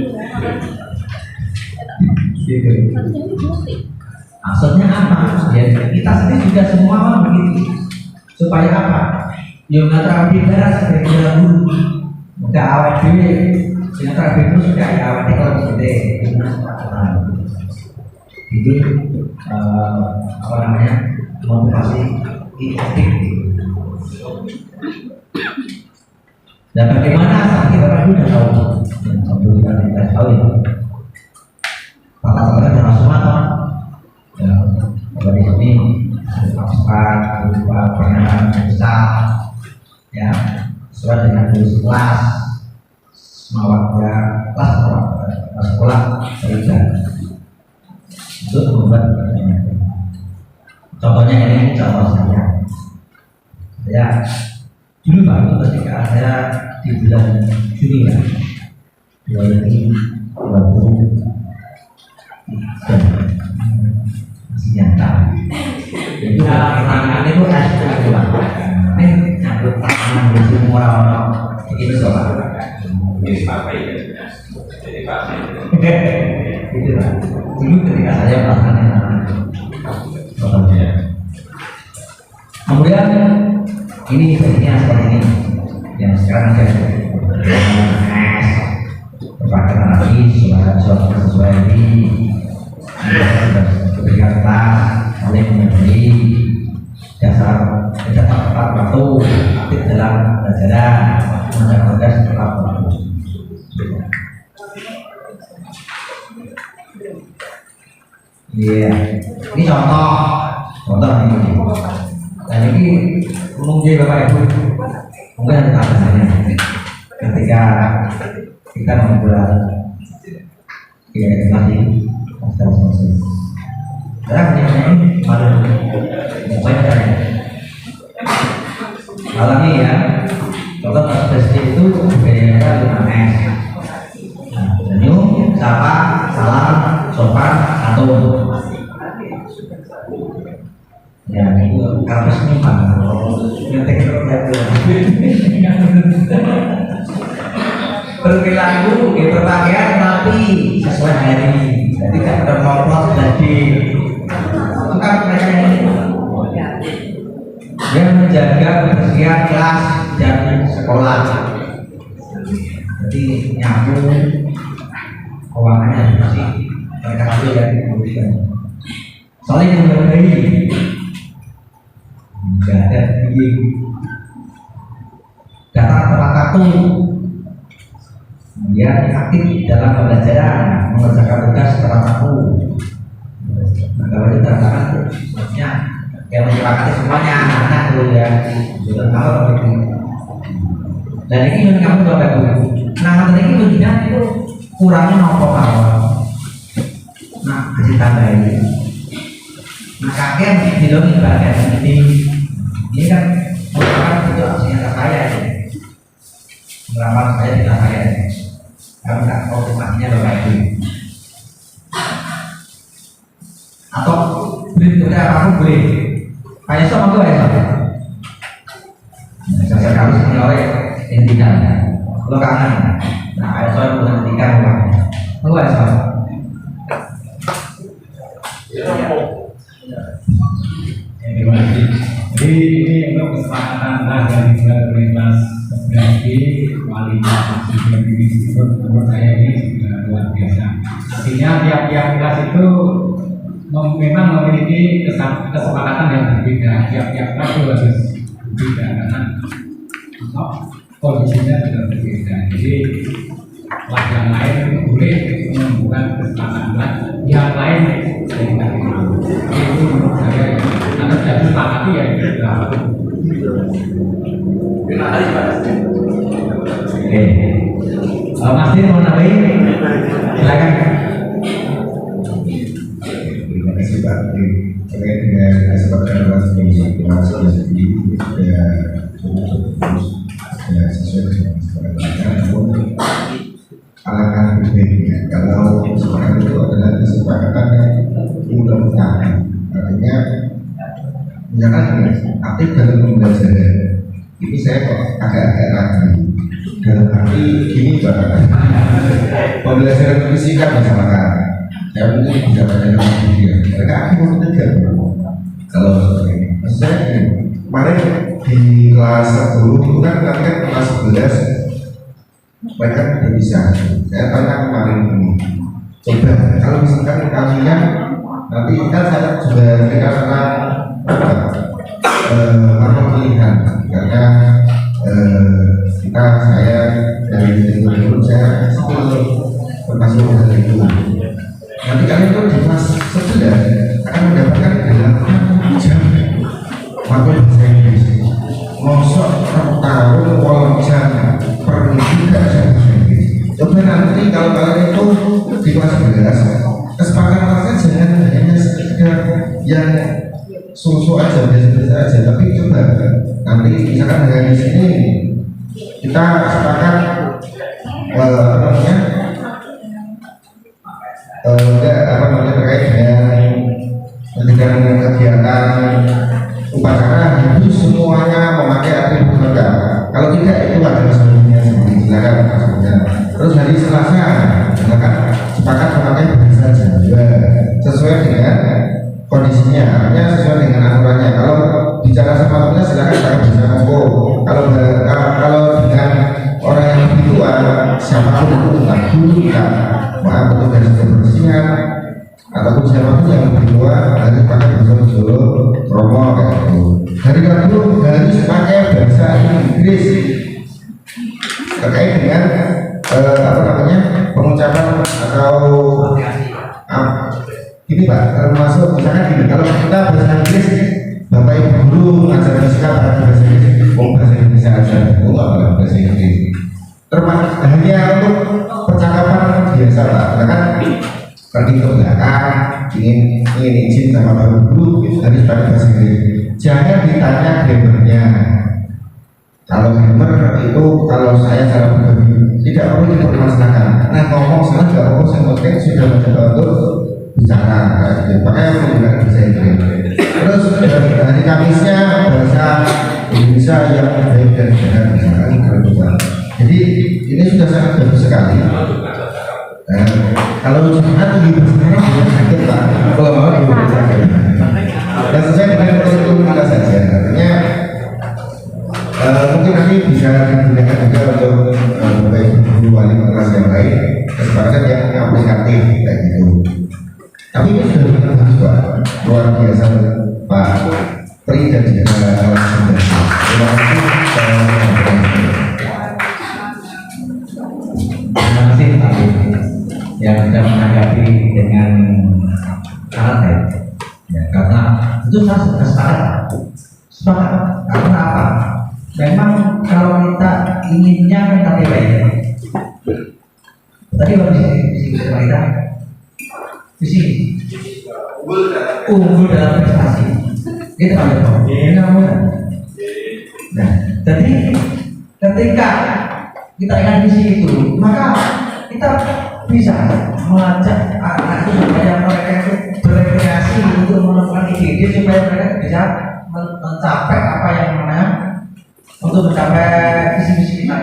Maksudnya apa? Ya kita sendiri juga semua orang begitu supaya apa? Yang nggak beras sebagai guru udah awet dulu, yang terakhir itu sudah awet kalau gede, itu apa namanya motivasi inovatif. Dan bagaimana saat kita sudah tahu, yang sebelum kita tahu ya, kata-kata dalam semata, ya, dari sini abstrak, berupa pernyataan besar, ya. Sesuai dengan tulis kelas mawaknya kelas sekolah terlibat untuk membuat pertanyaan. Contohnya ini contoh saya dulu baru ketika saya di bulan Juni ya 2023 masih nyata itu tangan itu ini nyambut tangan di semua orang itu soal Ini sampai jadi pasti. itu lah dulu ketika saya melakukan contohnya kemudian ini bentuknya seperti ini yang sekarang saya berpakai lagi sesuai di kebijakan oleh menteri dasar tepat waktu aktif dalam pelajaran menjaga setelah waktu. Iya, ini contoh ini. Dan ini mungkin Bapak Ibu mungkin ada tambahannya ketika kita membuat lagi sekarang ini pada kalau ini ya contoh presiden itu budaya 5S senyum, sapa, salam, sopan, santun. Ya itu kampus ini pak berperilaku berpakaian tapi sesuai hari jadi tidak terlopot jadi itu kan mereka ini yang menjaga kebersihan kelas dan sekolah jadi nyambung keuangannya bersih mereka itu yang diberikan saling menghargai nggak ada datang tepat waktu kemudian aktif dalam pembelajaran mengerjakan tugas tepat waktu kalau itu terkadang maksudnya yang menyepakati semuanya anak tuh ya sudah tahu begitu dan ini yang kamu bapak ibu nah ini begini itu kurangnya nopo awal nah kasih tambahin nah kakek di dalam bagian ini kan merupakan itu aslinya saya melamar saya tidak saya kami tak tahu tempatnya bapak ibu berbeda apapun boleh. Kayak sama gue ya. Saya harus menolak hentikan. Kalau kangen, nah kayak soal bukan hentikan uang. Gue ya sama. Terima kasih. Jadi ini untuk kesepakatan dan juga lintas komunikasi kualitas dan menurut saya ini juga luar biasa. Artinya tiap-tiap kelas itu memang memiliki kesepakatan yang berbeda. Tiap-tiap kelas itu harus berbeda karena kondisinya juga berbeda. Jadi kelas yang lain itu boleh membuat kesepakatan, yang lain tidak mau. Itu menurut saya karena sudah disepakati ya itu sudah. Oke. Mas Din mau nambahin? Silakan. Terima kasih Pak. Terkait dengan kesempatan kelas ini, terima kasih jadi sudah sesuai dengan kesepakatan. Namun alangkah lebih baiknya kalau kesepakatan itu adalah kesepakatan yang diundang-undangkan. Artinya misalkan aktif dalam pembelajaran ini saya kok agak-agak ragu dalam arti gini Pak, pembelajaran fisika misalkan saya mungkin bisa baca nama dia mereka akhirnya tidak kalau seperti ini maksud saya ini kemarin di kelas 10 itu kan nanti kan kelas 11 mereka tidak bisa saya tanya kemarin ini coba kalau misalkan kalian nanti kan saya juga berikan apa pilihan karena saya dari dulu saya termasuk dari itu nanti kalian tuh di kelas 11 akan mendapatkan 8 jam materi bahasa Inggris mosok tahun walau jam per minggu bahasa Inggris coba nanti kalau kalian itu di kelas 11 kesepakatan jangan hanya sekedar yang susu aja biasa aja tapi coba nanti misalkan dari sini kita sepakat terkait dengan kegiatan upacara harus semuanya memakai atribut lengkap kalau tidak itu ada masalahnya sendiri silakan maksudnya terus hari Selasa silakan sepakat memakai bahasa Jawa sesuai dengan kondisinya, artinya sesuai dengan aturannya. Kalau bicara sama temannya silakan pakai bahasa Kongo. Kalau dengan orang yang lebih tua, siapapun itu entah guru, maaf petugas kebersihan, ataupun siapapun yang lebih tua harus pakai bahasa Jawa, Romo kayak gitu. Hari Rabu harus pakai bahasa Inggris terkait dengan pengucapan atau ini Pak, termasuk misalkan gini, kalau kita bahasa Inggris, Bapak Ibu guru ngajar fisika pakai bahasa Inggris, bahasa Indonesia aja, nggak boleh bahasa Inggris. Termasuk hanya untuk percakapan biasa Pak, kan pergi ke belakang, ingin izin sama Bapak Guru harus pakai bahasa Inggris. Jangan ditanya grammarnya. Kalau grammar itu kalau saya cara pribadi tidak perlu dipermasalahkan. Nah ngomong salah nggak apa-apa, yang penting sudah mencoba untuk bicara, makanya aku juga bisa Inggris. Terus hari Kamisnya bahasa Indonesia yang baik dan benar misalkan kalau jadi ini sudah sangat bagus sekali. Kalau Jumat di bersama dengan sakit Pak, kalau mau di sakit. Dan sesuai dengan prosedur kita saja, artinya mungkin nanti bisa digunakan juga untuk baik guru wali kelas yang lain kesepakatan yang aplikatif kayak gitu. Tapi ini sudah kita bahas Pak, luar biasa Pak Pri dan juga terima kasih. Terima kasih Pak yang sudah menanggapi dengan sangat baik. Ya, karena itu saya sudah sepakat. Karena apa? Memang kalau kita inginnya kan tapi baik. Tadi kalau di kita visi unggul dalam prestasi itu apa ya? Nah, jadi ketika kita ingat visi itu, maka kita bisa mengajak anak itu supaya mereka itu berekreasi untuk menemukan ide-ide supaya mereka bisa mencapai apa yang namanya untuk mencapai visi-visi kita.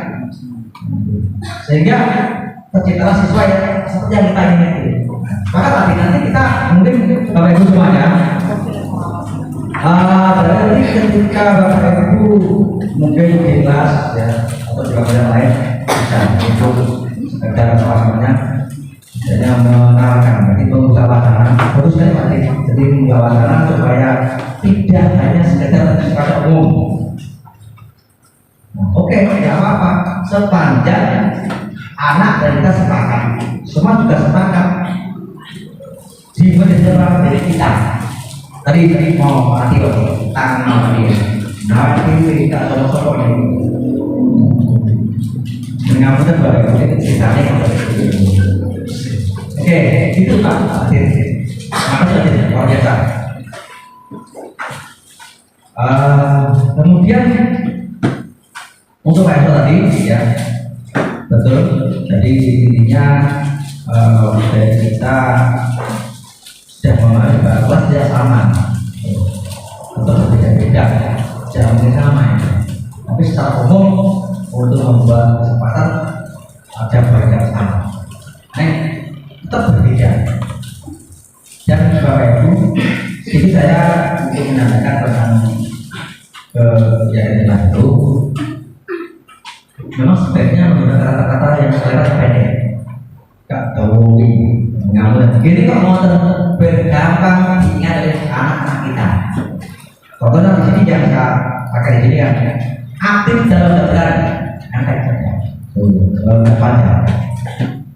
Sehingga terciptalah siswa yang seperti yang kita ingin itu. Maka tadi nanti kita mungkin Bapak Ibu semuanya, berarti ketika Bapak Ibu mungkin di kelas ya atau di bagian lain bisa untuk sekedar namanya hanya mengarahkan, jadi membuka wacana, bagus sekali Pak. Jadi membuka wacana supaya tidak hanya sekedar pada umum. Oke, tidak apa-apa, sepanjang anak dan kita sepakat, semua juga sepakat di menjadi dari kita. Tadi mau mati loh, tangan dia. Nah, ini kita sama-sama ini. Mengamalkan bahwa ceritanya oke, itu Pak. Maka sudah luar biasa. Kemudian untuk Pak tadi ya betul. Jadi intinya dari kita sudah memahami bahwa tidak sama atau berbeda-beda, jangan mungkin sama ya. Tapi secara umum untuk membuat kesempatan ada banyak sama. Tetap berbeda. Dan Bapak Ibu, ini saya untuk menanyakan tentang kegiatan itu. Memang sebaiknya menggunakan kata-kata yang selera pendek, gak tahu ngambil. Ini kok mau bergampang diingat dari anak-anak kita. Pokoknya di sini jangan kita pakai di sini kan. Aktif dalam belajar, angkat saja. Panjang.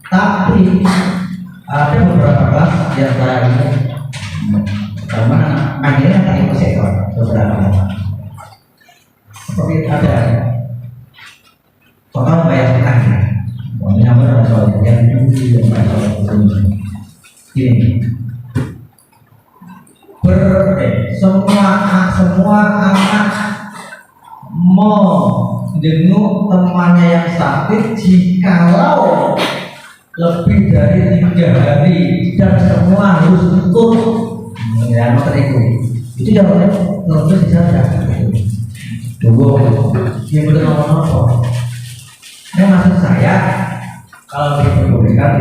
Tapi ada beberapa kelas yang saya ini, karena akhirnya tak ikut sektor beberapa. Seperti ada total bayar utang. Pokoknya ada soal yang ini. Semua anak menjenguk temannya yang sakit jikalau lebih dari 3 hari dan semua harus ikut ya itu jawabannya harus disadar tunggu yang betul apa ini maksud saya kalau diperbolehkan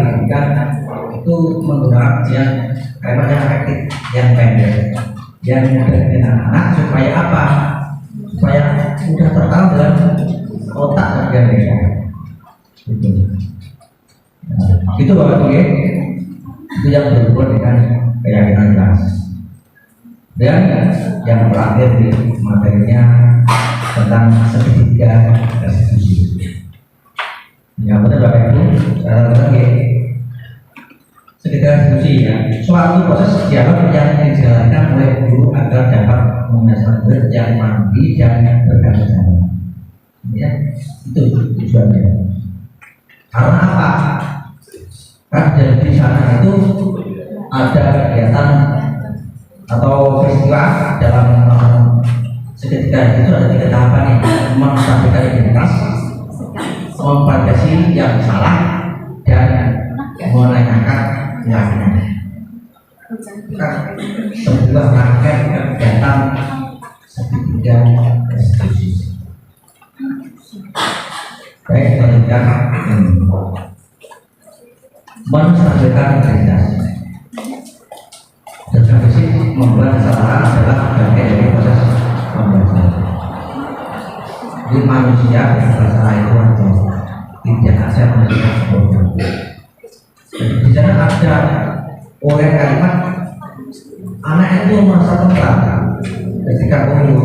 itu menggunakan yang kalimat yang efektif yang pendek yang mudah dengan anak supaya apa supaya mudah tertanam dalam otak dan pikiran mereka itu Bapak Ibu ya, itu yang berhubungan dengan keyakinan kelas. Dan yang terakhir di materinya tentang segitiga restitusi. Yang benar Bapak Ibu, saya katakan ya, segitiga restitusi ya, suatu proses dialog yang dijalankan oleh guru agar dapat menghasilkan murid yang mandiri dan berkelanjutan. Ya, itu tujuannya. Karena apa? Kan di sana itu ada kegiatan atau peristiwa dalam seketika itu ada 3 tahapan nih, menstabilkan identitas, memvalidasi yang salah, dan menanyakan keyakinan. Kan sebuah rangkaian kegiatan segitiga restitusi. Baik, kita lanjutkan. Menstabilkan identitas. Definisi membuat kesalahan adalah bagian dari proses pembelajaran. Jadi manusia bersalah itu wajar, tidak ada manusia sempurna. Di sana ada oleh kalimat anak itu merasa tentram ketika orang yang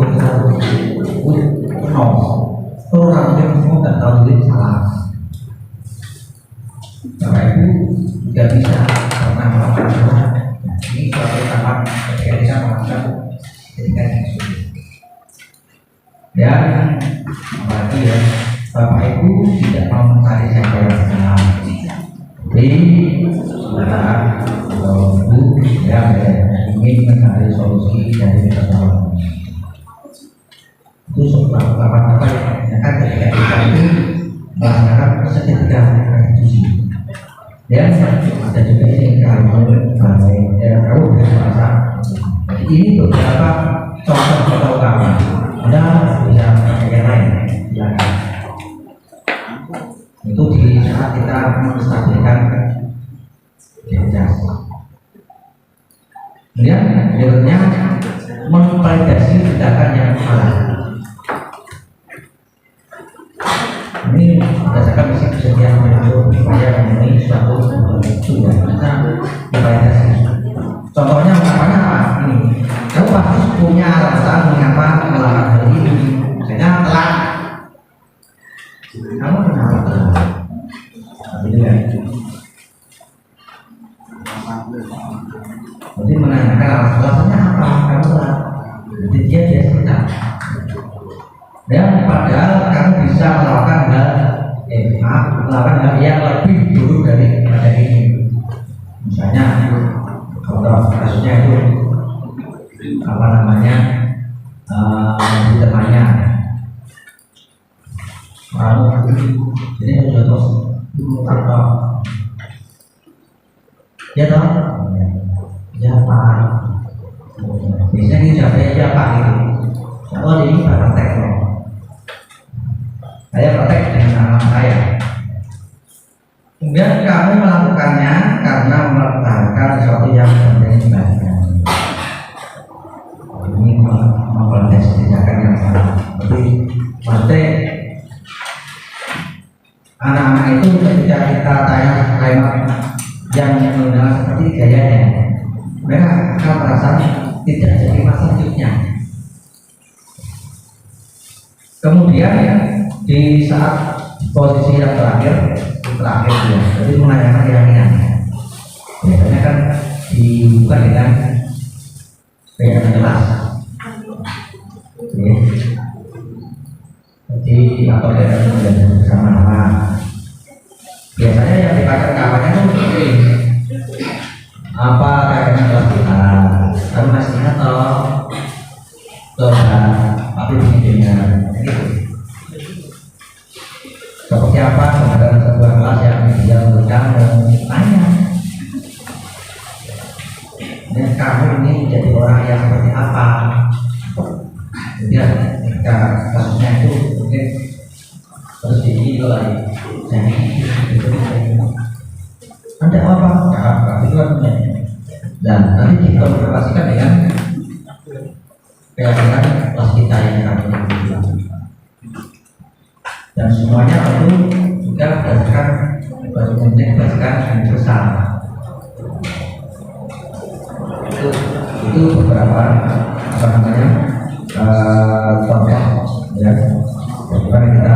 semua tidak tahu diri salah. Bapak Ibu tidak bisa pernah melakukan ini suatu tahapan ketika kita melakukan ketika sulit. Dan apalagi ya Bapak Ibu tidak mau mencari siapa yang salah. Jadi saudara atau ibu yang ingin mencari solusi dari persoalan itu sebab apa yang akan ketika kita itu melaksanakan segitiga restitusi. Dan ada juga yang kalau kamu berpuasa. Jadi ini beberapa kota utama. Anda bisa pakai yang lain, silakan. Itu di saat kita menstabilkan identitas. Kemudian berikutnya memvalidasi tindakan yang salah. Ini berdasarkan misi kesediaan menurut upaya memenuhi suatu sudah bisa divalidasi. Contohnya mengatakan apa? Ini, kamu pasti punya alasan mengapa melakukan hal ini. Misalnya telat. Kamu kenapa telat? Gitu ya. Jadi menanyakan alasannya apa? Kamu telat. Jadi dia cerita. Dan padahal kamu bisa melakukan melakukan hal yang lebih dulu daripada ini. Misalnya contoh kasusnya itu apa namanya di temannya orang ini contoh contoh ya toh ya pak biasanya ini siapa gitu. Oh ini praktek loh. Saya praktek dengan anak saya. Kemudian kamu melakukannya karena melakukan sesuatu yang menjadi bagian. Ini memvalidasi tindakan yang salah. Jadi maksudnya anak-anak itu ketika kita tanya kalimat yang mengenal seperti gayanya, mereka akan merasa tidak jadi masa hidupnya. Kemudian di saat posisi yang terakhir ya, jadi menanyakan keyakinan. Biasanya kan dibuka dengan keyakinan jelas. Jadi atau keyakinan bersama-sama. Biasanya yang dipakai kawannya itu seperti apa keyakinan jelas kita. Kamu masih ingat toh? Coba, tapi begini gitu. Seperti apa keadaan sebuah kelas yang dia kamu tanya. Dan kamu ini menjadi orang yang seperti apa? Kemudian ketika kasusnya itu mungkin terus ini lagi. Jadi itu ada apa? Itu kan dan nanti dikonfirmasikan dengan keyakinan kelas kita yang kami bilang. Dan semuanya tentu juga berdasarkan yang besar. Itu beberapa apa namanya contoh ya bagaimana kita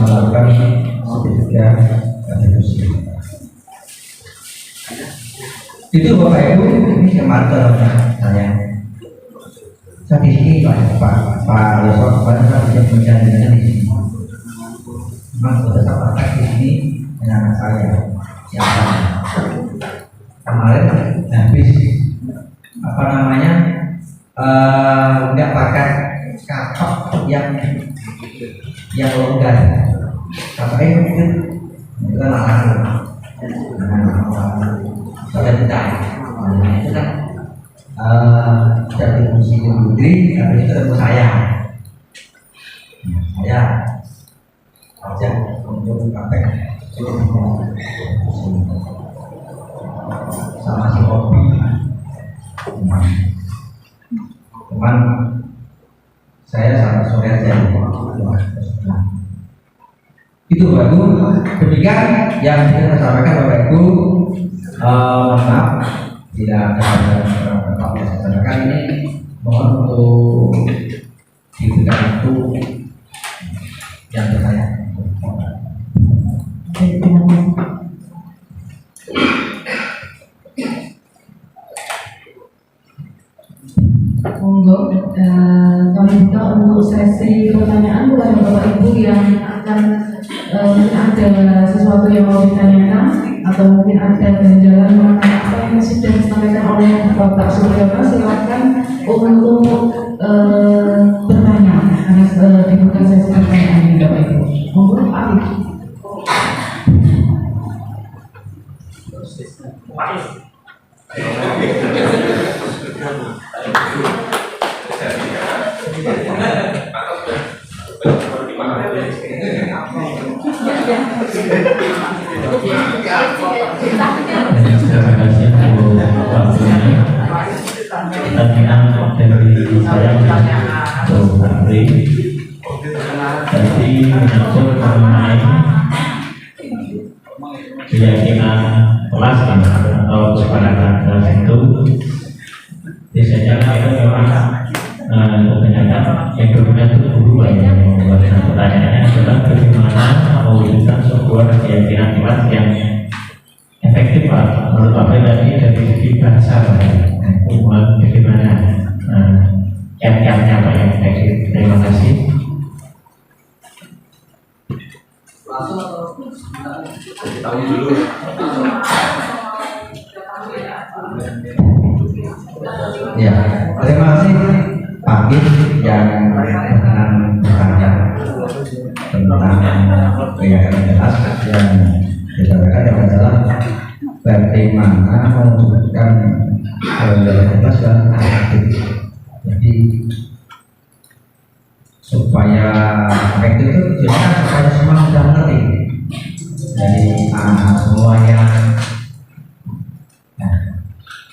melakukan sertifikat konstitusi. Itu Bapak Ibu ini kemarin saya di sini Pak Yosef kemarin saya bisa berbicara di sini. Memang sudah sampaikan di sini dengan anak saya siapa kemarin habis apa namanya nggak pakai katok yang longgar sampai mungkin kita larang sudah tidak itu kan dari fungsi industri habis itu ketemu saya ajak untuk KPK sama si kopi teman saya sama sore aja itu baru demikian yang kita sampaikan Bapak Ibu. Maaf tidak ada sampaikan ini mohon untuk diberikan waktu yang bertanya. Monggo, kami buka untuk sesi pertanyaan kepada Bapak Ibu yang akan mungkin ada sesuatu yang mau ditanyakan atau mungkin ada ganjalan mengenai apa yang sudah disampaikan oleh Bapak Suryono. Silakan untuk bertanya atas dibuka sesi pertanyaan ini Bapak Ibu. Monggo Pak Arif. Terima kasih untuk waktunya. Pertanyaan dari saya untuk Hari tadi menyangkut mengenai keyakinan kelas atau kesepakatan kelas itu. Biasanya itu memang kebanyakan yang dominan itu guru yang membuat. Pertanyaannya adalah bagaimana mewujudkan sebuah keyakinan kelas yang efektif Pak, menurut Pak tadi dari segi bahasa bagaimana kiat-kiatnya Pak yang efektif. Terima kasih. Tahu dulu. Ya, terima kasih Pak Git yang berkenan bertanya tentang keyakinan jelas dan dikatakan yang adalah bagaimana mewujudkan jelas dan efektif. Jadi supaya efektif itu tujuannya supaya semua sudah mengerti. Jadi semuanya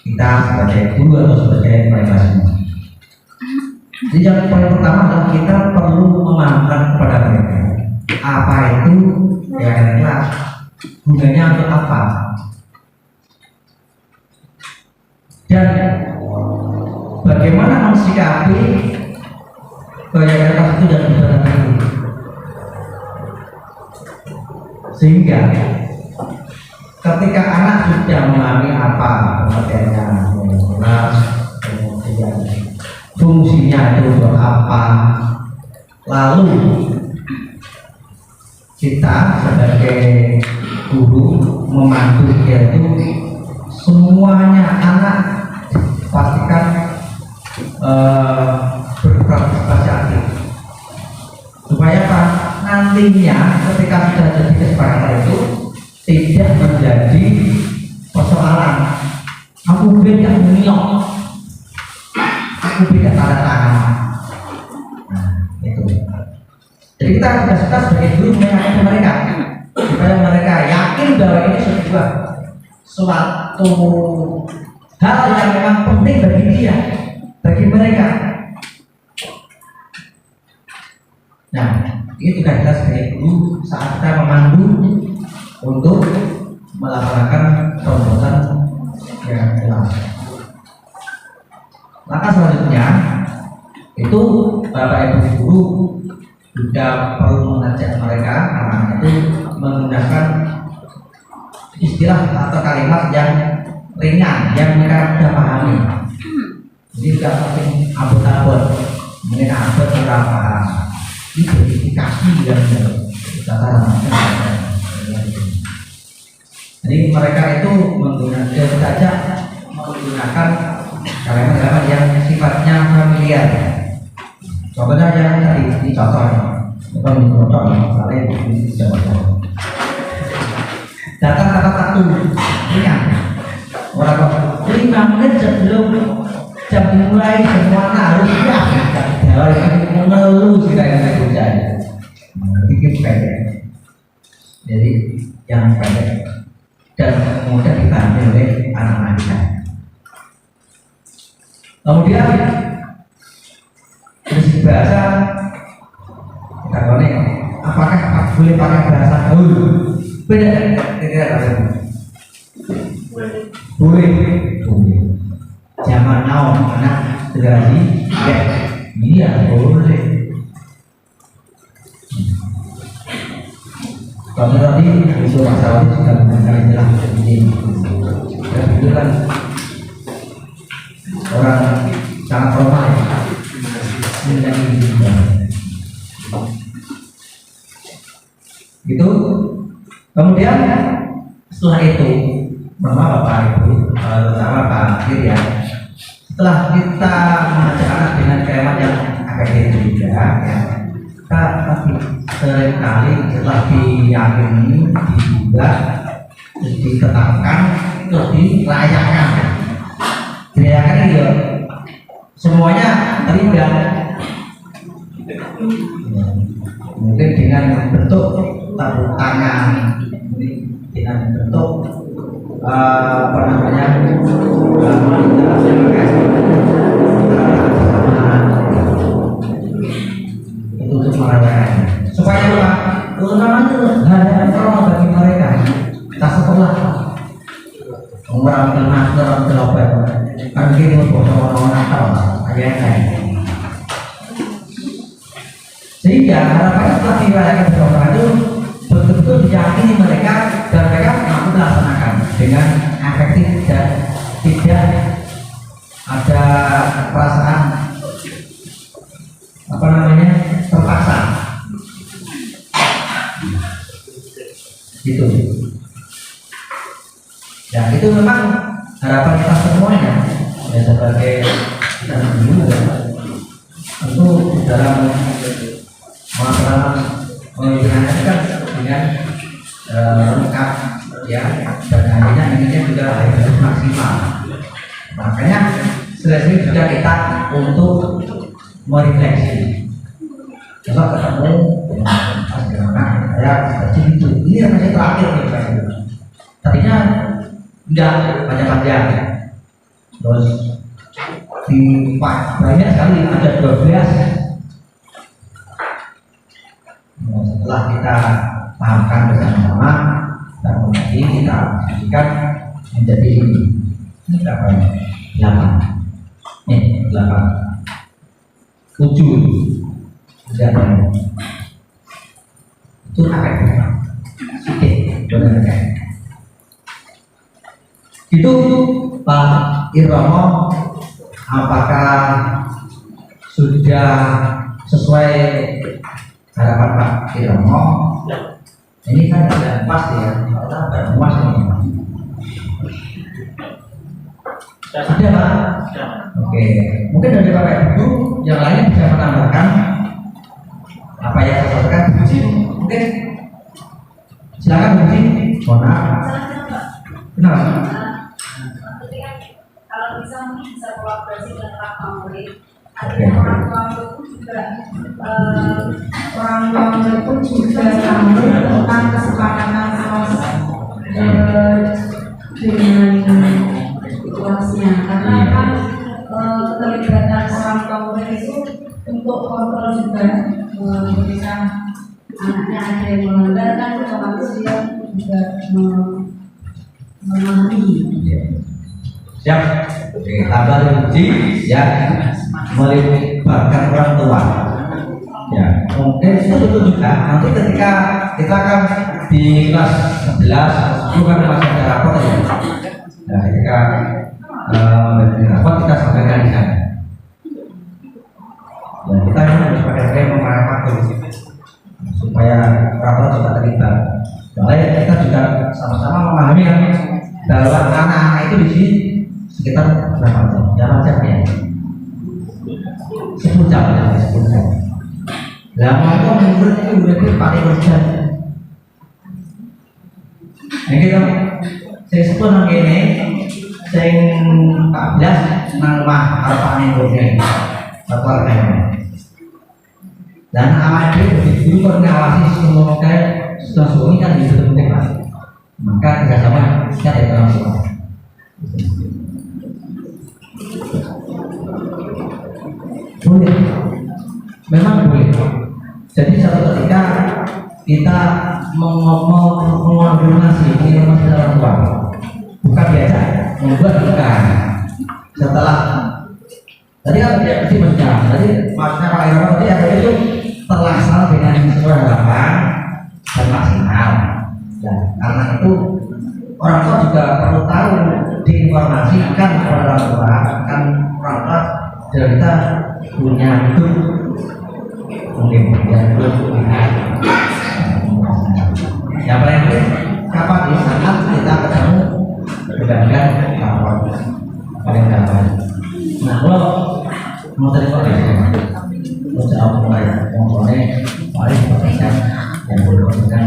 kita sebagai guru atau sebagai mereka semua. Jadi yang paling pertama adalah kita perlu memahamkan kepada mereka apa itu keyakinan kelas, gunanya untuk apa, dan bagaimana mensikapi keyakinan kelas itu dan kebenaran itu, sehingga ketika anak sudah memahami apa pengertiannya kelas, kemudian fungsinya itu untuk apa, lalu kita sebagai guru memandu dia itu semuanya anak pastikan berpartisipasi aktif supaya apa? Nantinya ketika sudah jadi kesepakatan itu tidak menjadi persoalan aku beda nyok, aku beda tanda tangan. Nah, itu. Jadi kita sebagai guru mengingatkan mereka supaya mereka yakin bahwa ini sebuah suatu hal yang memang penting bagi dia, bagi mereka. Nah, ini juga kita sebagai guru saat kita memandu untuk melaksanakan pembuatan yang jelas. Langkah selanjutnya itu Bapak Ibu guru juga perlu mengajak mereka anak itu menggunakan istilah atau kalimat yang ringan yang mereka sudah pahami. Jadi tidak mungkin abot-abot, mungkin abot mereka paham. Ini verifikasi dan data. Jadi mereka itu menggunakan kalimat-kalimat yang sifatnya familiar. Contohnya yang tadi ini contohnya, bukan ini contoh, misalnya ini contoh. Datang kata satu, ringan. Orang 5 menit sebelum jam dimulai semua harus siap. Kalau ini mengeluh kita yang hujan, bikin pendek. Jadi yang pendek dan kemudian dibantu oleh anak-anak kita. Kemudian dari segi bahasa kita konek, apakah boleh pakai bahasa gaul? Beda, kira-kira boleh. Zaman now anak generasi iya boleh. Kalau tadi itu masalah sudah menggunakan istilah ini, dan itu kan orang sangat formal menjadi gitu. Kemudian setelah itu, mama Bapak Ibu, terutama Pak Akhir ya, setelah kita mengajak anak dengan kalimat yang agak juga ya, kita tapi seringkali setelah diyakini, dibuka, ditetapkan, terus dirayakan. Dirayakan ya semuanya terlibat. Mungkin dengan bentuk tepuk tangan dengan bentuk apa namanya itu untuk merayakan supaya apa? Terutama itu hanya trauma bagi mereka. Tak sekolah orang kenal orang terlalu kan gini untuk orang-orang tahu ayatnya. Sehingga harapannya setelah dirayakan bersama itu betul-betul diyakini mereka dan mereka mampu melaksanakan dengan efektif dan tidak ada perasaan apa namanya terpaksa gitu. Ya itu memang harapan kita semuanya ya sebagai kita dulu tentu dalam menjalankan dengan lengkap ya dan akhirnya inginnya juga harus maksimal. Makanya sering juga kita untuk merefleksi. Coba ketemu dengan saya seperti itu. Ini yang masih terakhir nih Pak. Tadinya tidak panjang-panjang. Terus di banyak sekali ada 12. Setelah kita pahamkan bersama-sama dan kemudian kita jadikan menjadi ini berapa? 8 8 7 dan itu akan sedikit benar itu Pak Irromo, apakah sudah sesuai harapan Pak Irromo? Ini kan sudah pas ya, kita sudah puas ini. Ada Pak? Oke, mungkin dari Bapak Ibu yang lain bisa menambahkan apa yang saya sampaikan. Mungkin silakan Budi. Mohon maaf. Kenapa? Kalau bisa mungkin bisa kolaborasi dengan Pak Murid. Artinya orang tua pun juga orang tua pun juga tahu tentang kesepakatan dengan situasinya karena kan keterlibatan orang tua murid itu untuk kontrol juga ketika anaknya ada yang melanggar kan otomatis dia juga memahami. Siap. Oke, tambah uji ya melibatkan orang tua. Ya, mungkin itu betul juga. Nanti ketika kita akan di kelas 11 itu kan masih ada rapor ya. Nah, ketika rapor kita sampaikan di sana. Dan kita harus pakai mengarapat supaya rapor juga terlibat. Soalnya kita juga sama-sama memahami bahwa anak-anak itu di sini sekitar berapa jam? Berapa jam ya? 10 jam ya, 10 jam. Lah mau murid itu udah pakai kerja. Ini kita saya sebut nang kene sing 14 nang omah arepane ngene. Apa kene? Dan awak dhewe guru ngawasi semua kayak sesuatu ini kan bisa penting Mas. Maka kerjasama kita tidak langsung. Boleh, memang boleh. Jadi satu ketika kita mengambil nasi ini masih orang tua, bukan biasa, membuat bukan. Setelah tadi kan tidak mesti macam, tadi maksudnya Pak Irwan tadi ada itu terlaksana dengan sesuai harapan dan maksimal. Dan karena itu orang tua juga perlu tahu diinformasikan kepada orang tua, kan orang tua dan kita punya hidup mungkin yang belum lihat. Yang paling penting kapan di saat kita ketemu berbanding kawan paling gampang. Nah kalau mau terima kasih, jawab mulai ngomongnya paling penting yang berkaitan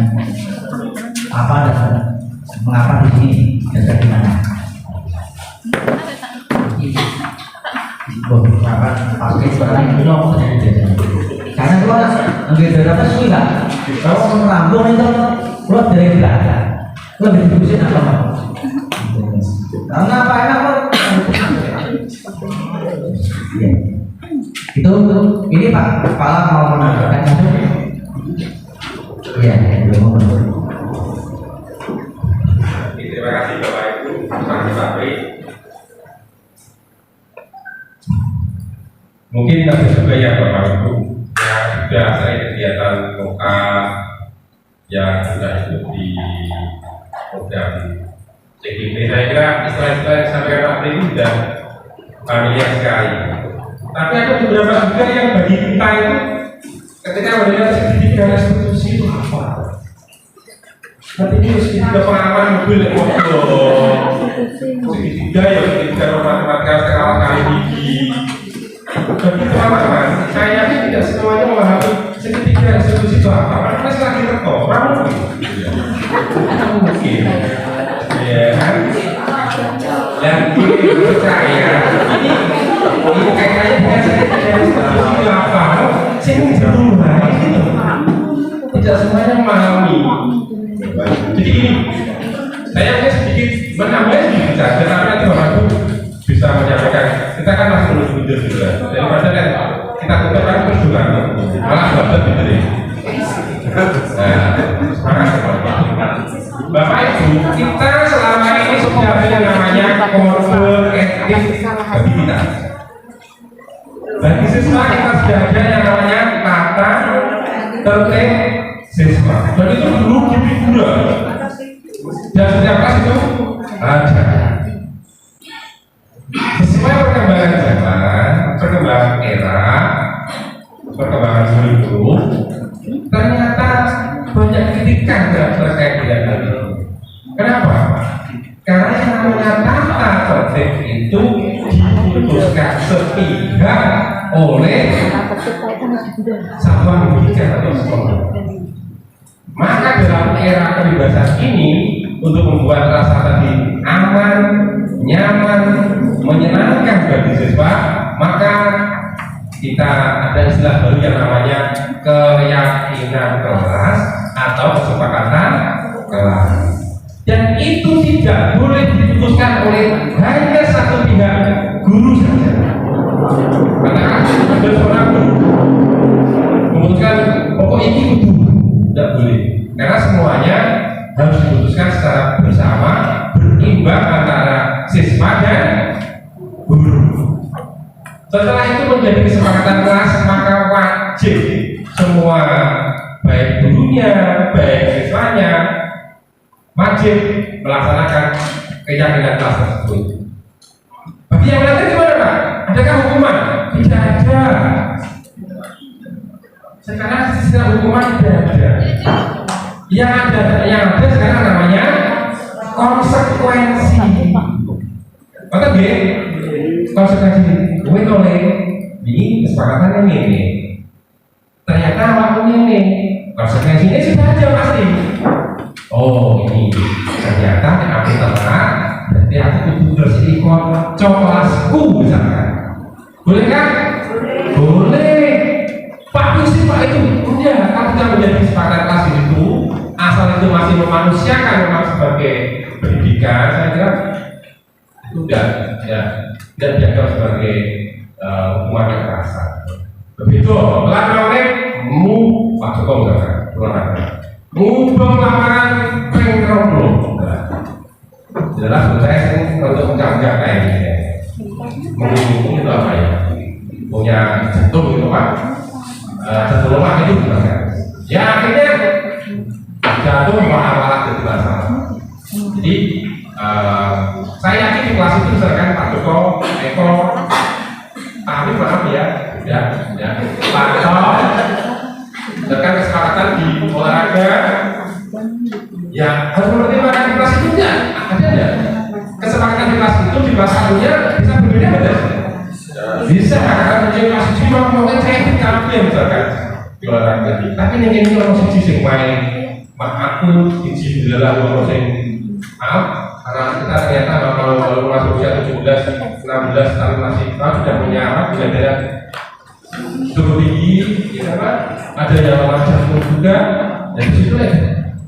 apa dan mengapa di sini dan dari mana. Beberapa pasti sebenarnya itu karena Nggih dapat suwi lah. Kalau rambung itu kulo dari belakang. Lebih dibusin apa Pak? Karena apa enak kok? Iya. Itu ini Pak kepala mau menambahkan satu. Iya, belum. Terima kasih Bapak Ibu, terima kasih Pak Pri. Mungkin ada juga ya Bapak Ibu yang sudah sering kegiatan lokal, yang sudah ikut di program CGP. Saya kira istilah-istilah yang disampaikan Pak Pri itu sudah familiar sekali. Tapi ada beberapa juga yang bagi kita itu ketika melihat sertifikat restitusi itu apa? Nanti ini sertifikat pengalaman mobil sertifikat ya sertifikat matematika skala kali gigi. Bagi teman-teman, saya yakin tidak semuanya memahami sertifikat restitusi itu apa. Karena selagi terkok, orang mungkin, ya kan? Dan ini percaya ini kayaknya bukan sertifikat restitusi apa? Saya tidak semuanya memahami. Jadi ini, saya hanya sedikit menambah sedikit saja, tapi nanti Bapak Ibu bisa menyampaikan. Kita kan masih belum mundur juga. Daripada kan kita tutup kan terus juga, malah dapat gitu deh. Bapak Ibu, kita selama ini sudah ada yang namanya kode etik bagi kita. Bagi siswa kita sudah ada yang namanya tata tertib siswa. Dan itu dulu dipikir. Dan setiap kelas itu ada. Sesuai perkembangan zaman, perkembangan era, perkembangan kurikulum, ternyata banyak kritikan terkait dengan hal ini. Kenapa? Karena yang namanya tata tertib itu diputuskan sepihak oleh satuan pendidikan atau sekolah. Maka dalam era kebebasan ini, untuk membuat rasa tadi aman, nyaman, menyenangkan bagi siswa, maka kita ada istilah baru yang namanya keyakinan kelas atau kesepakatan kelas. Dan itu tidak boleh diputuskan oleh hanya satu pihak, guru saja. Karena ada seorang guru memutuskan pokok ini kudu tidak boleh, karena semuanya harus diputuskan secara bersama, berimbang antara siswa dan guru. Setelah itu menjadi kesepakatan kelas, maka wajib semua, baik gurunya, baik siswanya, wajib melaksanakan keyakinan kelas tersebut. Bagi yang melanggar gimana Pak? Adakah hukuman? Tidak ada. Sekarang sistem hukuman tidak ada. Yang ada sekarang namanya konsekuensi. Betul ya? Konsekuensi. Gue oleh ini kesepakatan ini. Ternyata waktunya ini. Konsekuensinya sudah ada pasti. Oh ini ternyata aku telat. Berarti aku kudu bersikon coklasku misalkan. Boleh kan? Boleh. Pak Gusti Pak itu udah, kalau kita menjadi kesepakatan kelas itu, asal itu masih memanusiakan memang sebagai pendidikan, saya kira itu udah tidak dianggap sebagai hukuman kekerasan. Begitu, pelanggaran Pak Joko misalkan, ngubah lamaran pengkrono. Jelas saya sering untuk menjaga kayak gini. Menghukum itu apa ya? Punya jantung itu Pak. Jantung lemah itu gimana? Ya akhirnya jantung malah jadi masalah. Jadi saya yakin di kelas itu misalkan Pak Joko, Eko, Pak Amin maaf ya, Pak Joko, misalkan kesepakatan di olahraga, ya harus mempertimbangkan di kelas itu enggak? Ada enggak? Kesepakatan di kelas itu di kelas satunya bisa berbeda ada? Bisa, karena menjadi kelas itu mungkin saya tidak ambil misalkan di olahraga. Tapi ini orang siji sing main, aku siji adalah orang sing maaf, karena kita ternyata kalau masuk usia 17, 16 tahun masih sudah punya apa? Belajar cukup tinggi, ya kan? Ada yang malah jantung juga, dan di situ ya,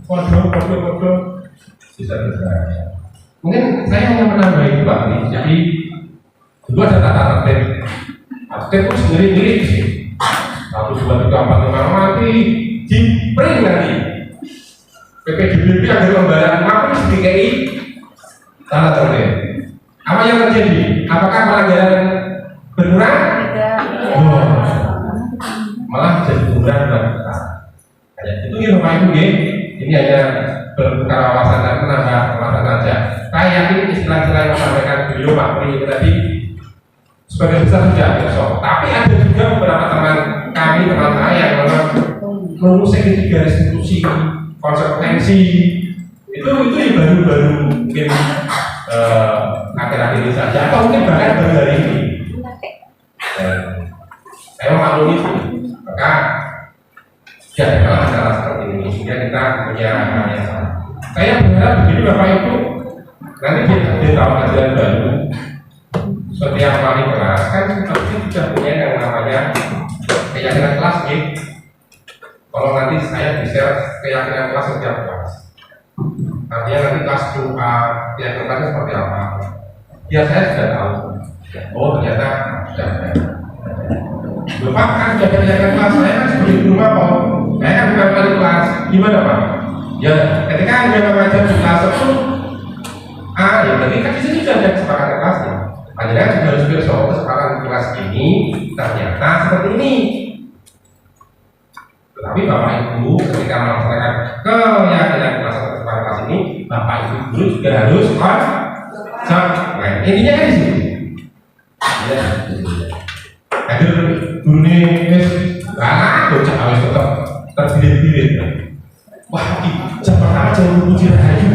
kode bisa. Mungkin saya hanya menambah itu Pak, jadi itu ada tata tertib. Tertib itu sendiri sih. 1, 2, 3, 4, 5 mati, jipring nanti. PPDB agar lembaran maupun DKI tata tertib. Apa yang terjadi? Apakah pelanggaran berkurang? Oh, malah jadi kurang dan besar. Itu ya Bapak Ibu, ini hanya bertukar wawasan dan menambah wawasan saja. Saya yakin istilah-istilah yang disampaikan beliau Pak Pri tadi sebagian besar sudah besok. Tapi ada juga beberapa teman kami, teman saya yang memang mengusik tiga restitusi konsekuensi itu yang baru mungkin akhir-akhir ini saja atau mungkin bahkan baru hari ini. Saya memaklumi itu, maka jangan malah cara seperti ini sehingga kita punya hal yang sama. Saya berharap begini Bapak Ibu, nanti di tahun ajaran baru setiap wali kelas kan pasti sudah punya yang namanya keyakinan kelas gitu. Kalau nanti saya bisa keyakinan kelas setiap kelas, artinya nanti kelas 2A keyakinan kelasnya seperti apa? Ya saya sudah tahu. Oh ternyata sudah ada. Bapak kan sudah keyakinan kelas, saya kan seperti di rumah kok. Saya kan bukan wali kelas, gimana Pak? Ya ketika Anda mengajar di kelas itu, ya berarti kan di sini sudah ada kesepakatan kelasnya. Akhirnya juga harus besok kesepakatan kelas ini ternyata seperti ini. Tetapi Bapak Ibu ketika melaksanakan keyakinan kelas atau kesepakatan kelas ini, Bapak Ibu guru juga harus konsekuen. Intinya kan di sini. Ya, akhir guru ini bocah awes tetap terpilih-pilih. Wah, jam pertama jam puji rahayu.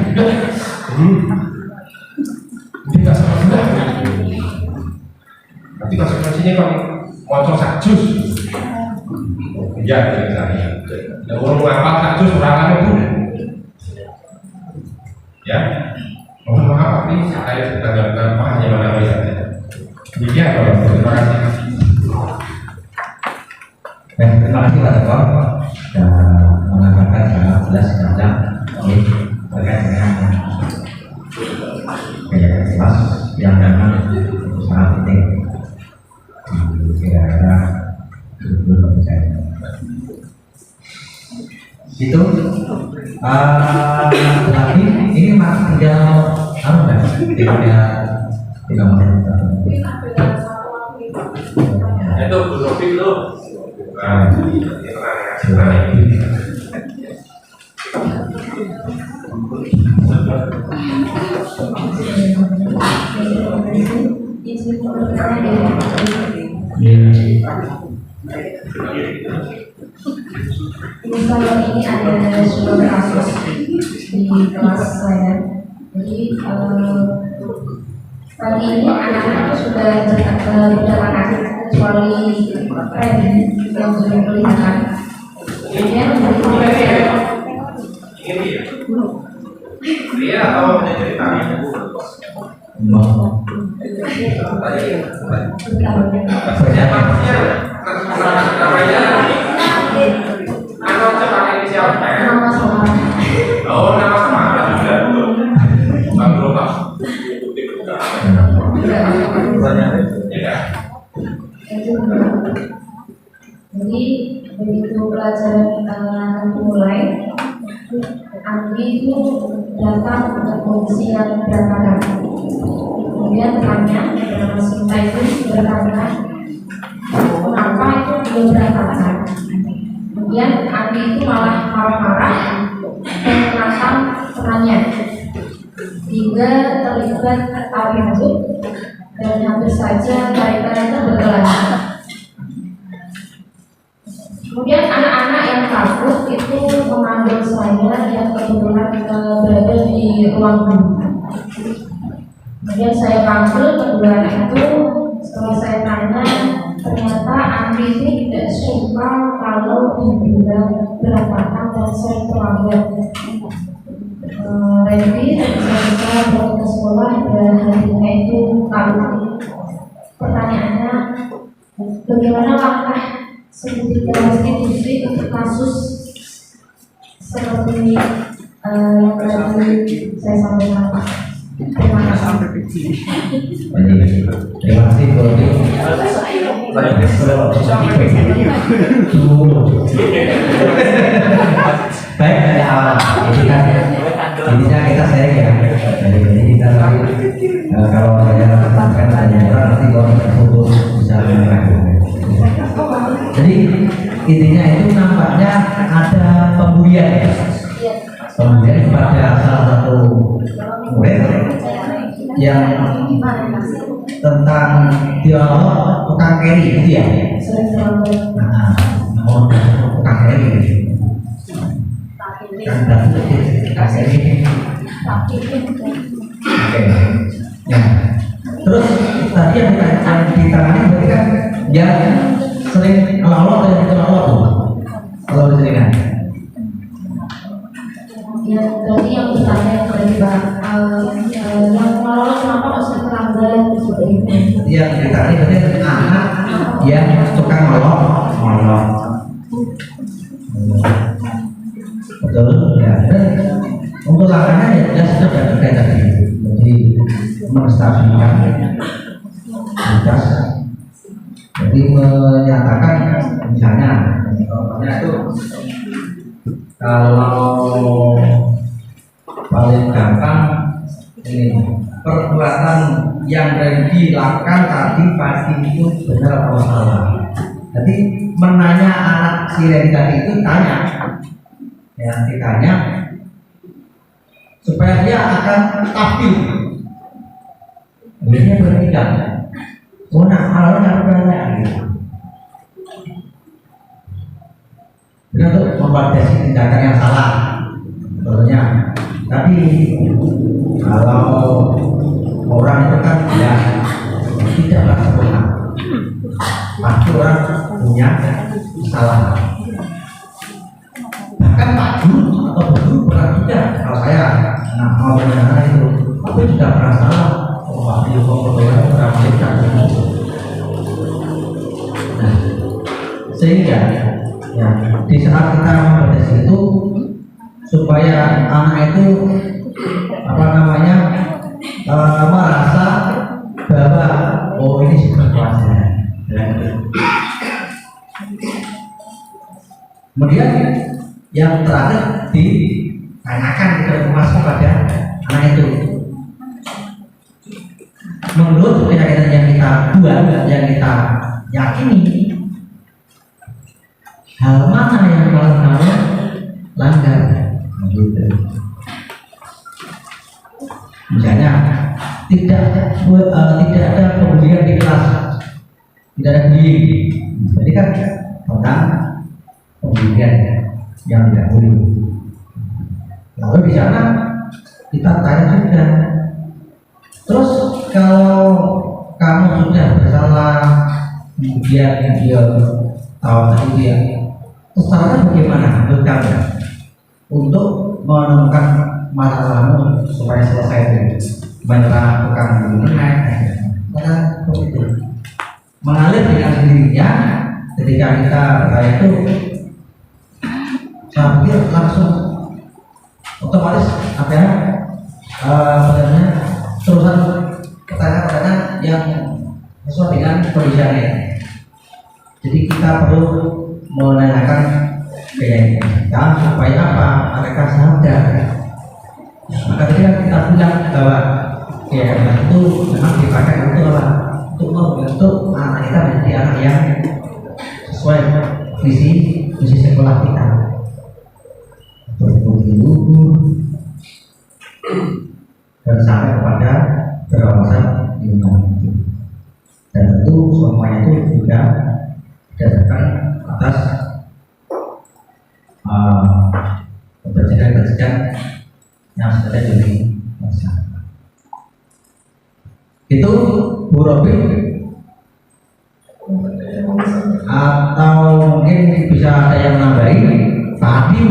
Kita sama juga. Nanti konsekuensinya kalau motor sajus. Ya, misalnya. Yang orang ngapal sajus orang itu. Ya, mohon maaf tapi saya ditanggapan hanya menambah saja. Demikian Bapak, terima kasih. Terima kasih Pak Ketua sudah menambahkan sangat jelas tentang terkait dengan keyakinan kelas yang memang sangat penting di kira-kira sebelum percaya. Itu lagi ini masih tinggal tinggal menit. Itu Bu Rofi itu. Misalnya ini ada sebuah kasus di kelas saya. Jadi pagi ini anak-anak sudah berjalan kaki kecuali Freddy yang sudah kelihatan. Kemudian Iya atau ceritanya? Jadi begitu pelajaran dimulai, Andi itu datang ke kondisi yang berantakan. Kemudian temannya bernama Sinta itu bertanya, kenapa itu belum berantakan? Kemudian Andi itu malah marah-marah dan menantang temannya hingga terlibat api ribut dan hampir saja mereka itu berkelahi. Kemudian anak-anak yang takut itu memanggil saya yang kebetulan berada di ruang guru. Kemudian saya panggil kedua anak itu. Setelah saya tanya, ternyata Andi ini tidak suka kalau dibilang berantakan dan sering terlambat. Randy bisa berangkat ke sekolah dan harinya itu kalut. Pertanyaannya, bagaimana langkah restitusi untuk kasus seperti yang tadi saya sampaikan Pak. Terima kasih. Terima kasih baik dari awal ini kan intinya kita sharing ya, jadi kita kalau saya katakan tanya orang nanti kalau terputus bisa mendengar. Jadi intinya itu nampaknya ada pembulian kepada salah satu murid yang tentang dialog tukang keri gitu ya. Nah, tukang keri gitu. Kan berarti tukang keri. Oke. Nah, terus tadi yang ditangani berarti kan yang sering Allah atau yang bukan Allah tuh kalau diseringan. Ya, tadi yang bertanya tadi Pak, yang menolak kenapa masuk ke tanggal seperti itu? Yang ditangani berarti anak yang tukang molok. Betul ya. Dan untuk langkahnya ya jelas sudah terkait tadi. Jadi menstabilkan tugas. Jadi menyatakan misalnya itu kalau paling gampang ini perbuatan yang dilakukan tadi pagi itu benar atau salah. Jadi menanya anak si Reni tadi itu tanya, ya ditanya supaya dia akan stabil. Ini berbeda. Oh, nah kalau nggak berani gitu. Ini untuk membatasi tindakan yang salah, sebetulnya. Tapi kalau orang itu kan ya tidak sempurna, pasti orang punya kesalahan. Bahkan Pak Guru atau Guru pernah juga, kalau saya mau benar itu, tapi tidak pernah salah. Nah, sehingga ya di saat kita membatasi itu supaya anak itu merasa bahwa oh ini sudah kewajiban. Kemudian yang terakhir ditanyakan kepada anak itu, menurut keyakinan yang kita buat, yang kita yakini, hal mana yang kamu langgar, gitu. Misalnya tidak ada pembulian di kelas, tidak ada bullying. Jadi kan tentang pembulian yang tidak boleh. Lalu di sana kita tanya juga, terus kalau kamu sudah bersalah, kemudian dia tahu tadi dia, caranya bagaimana menurut kamu untuk menemukan masalahmu supaya selesai itu? Menyerah tukang mengenai, karena itu mengalir dengan sendirinya. Ketika kita itu, saya pikir langsung otomatis ada sebenarnya terusan pertanyaan-pertanyaan yang sesuai dengan kondisinya. Jadi kita perlu menanyakan keyakinan supaya apa mereka sadar. Maka ketika kita bilang bahwa keyakinan itu memang dipakai untuk apa? Untuk membentuk anak kita menjadi anak yang sesuai visi sekolah kita. Bertumbuh dan sampai kepada berwawasan lingkungan itu. Dan tentu semuanya itu juga berdasarkan atas kebijakan-kebijakan yang sudah dari masyarakat. Itu Bu Robi, atau mungkin bisa ada yang menambahi. Pak Adi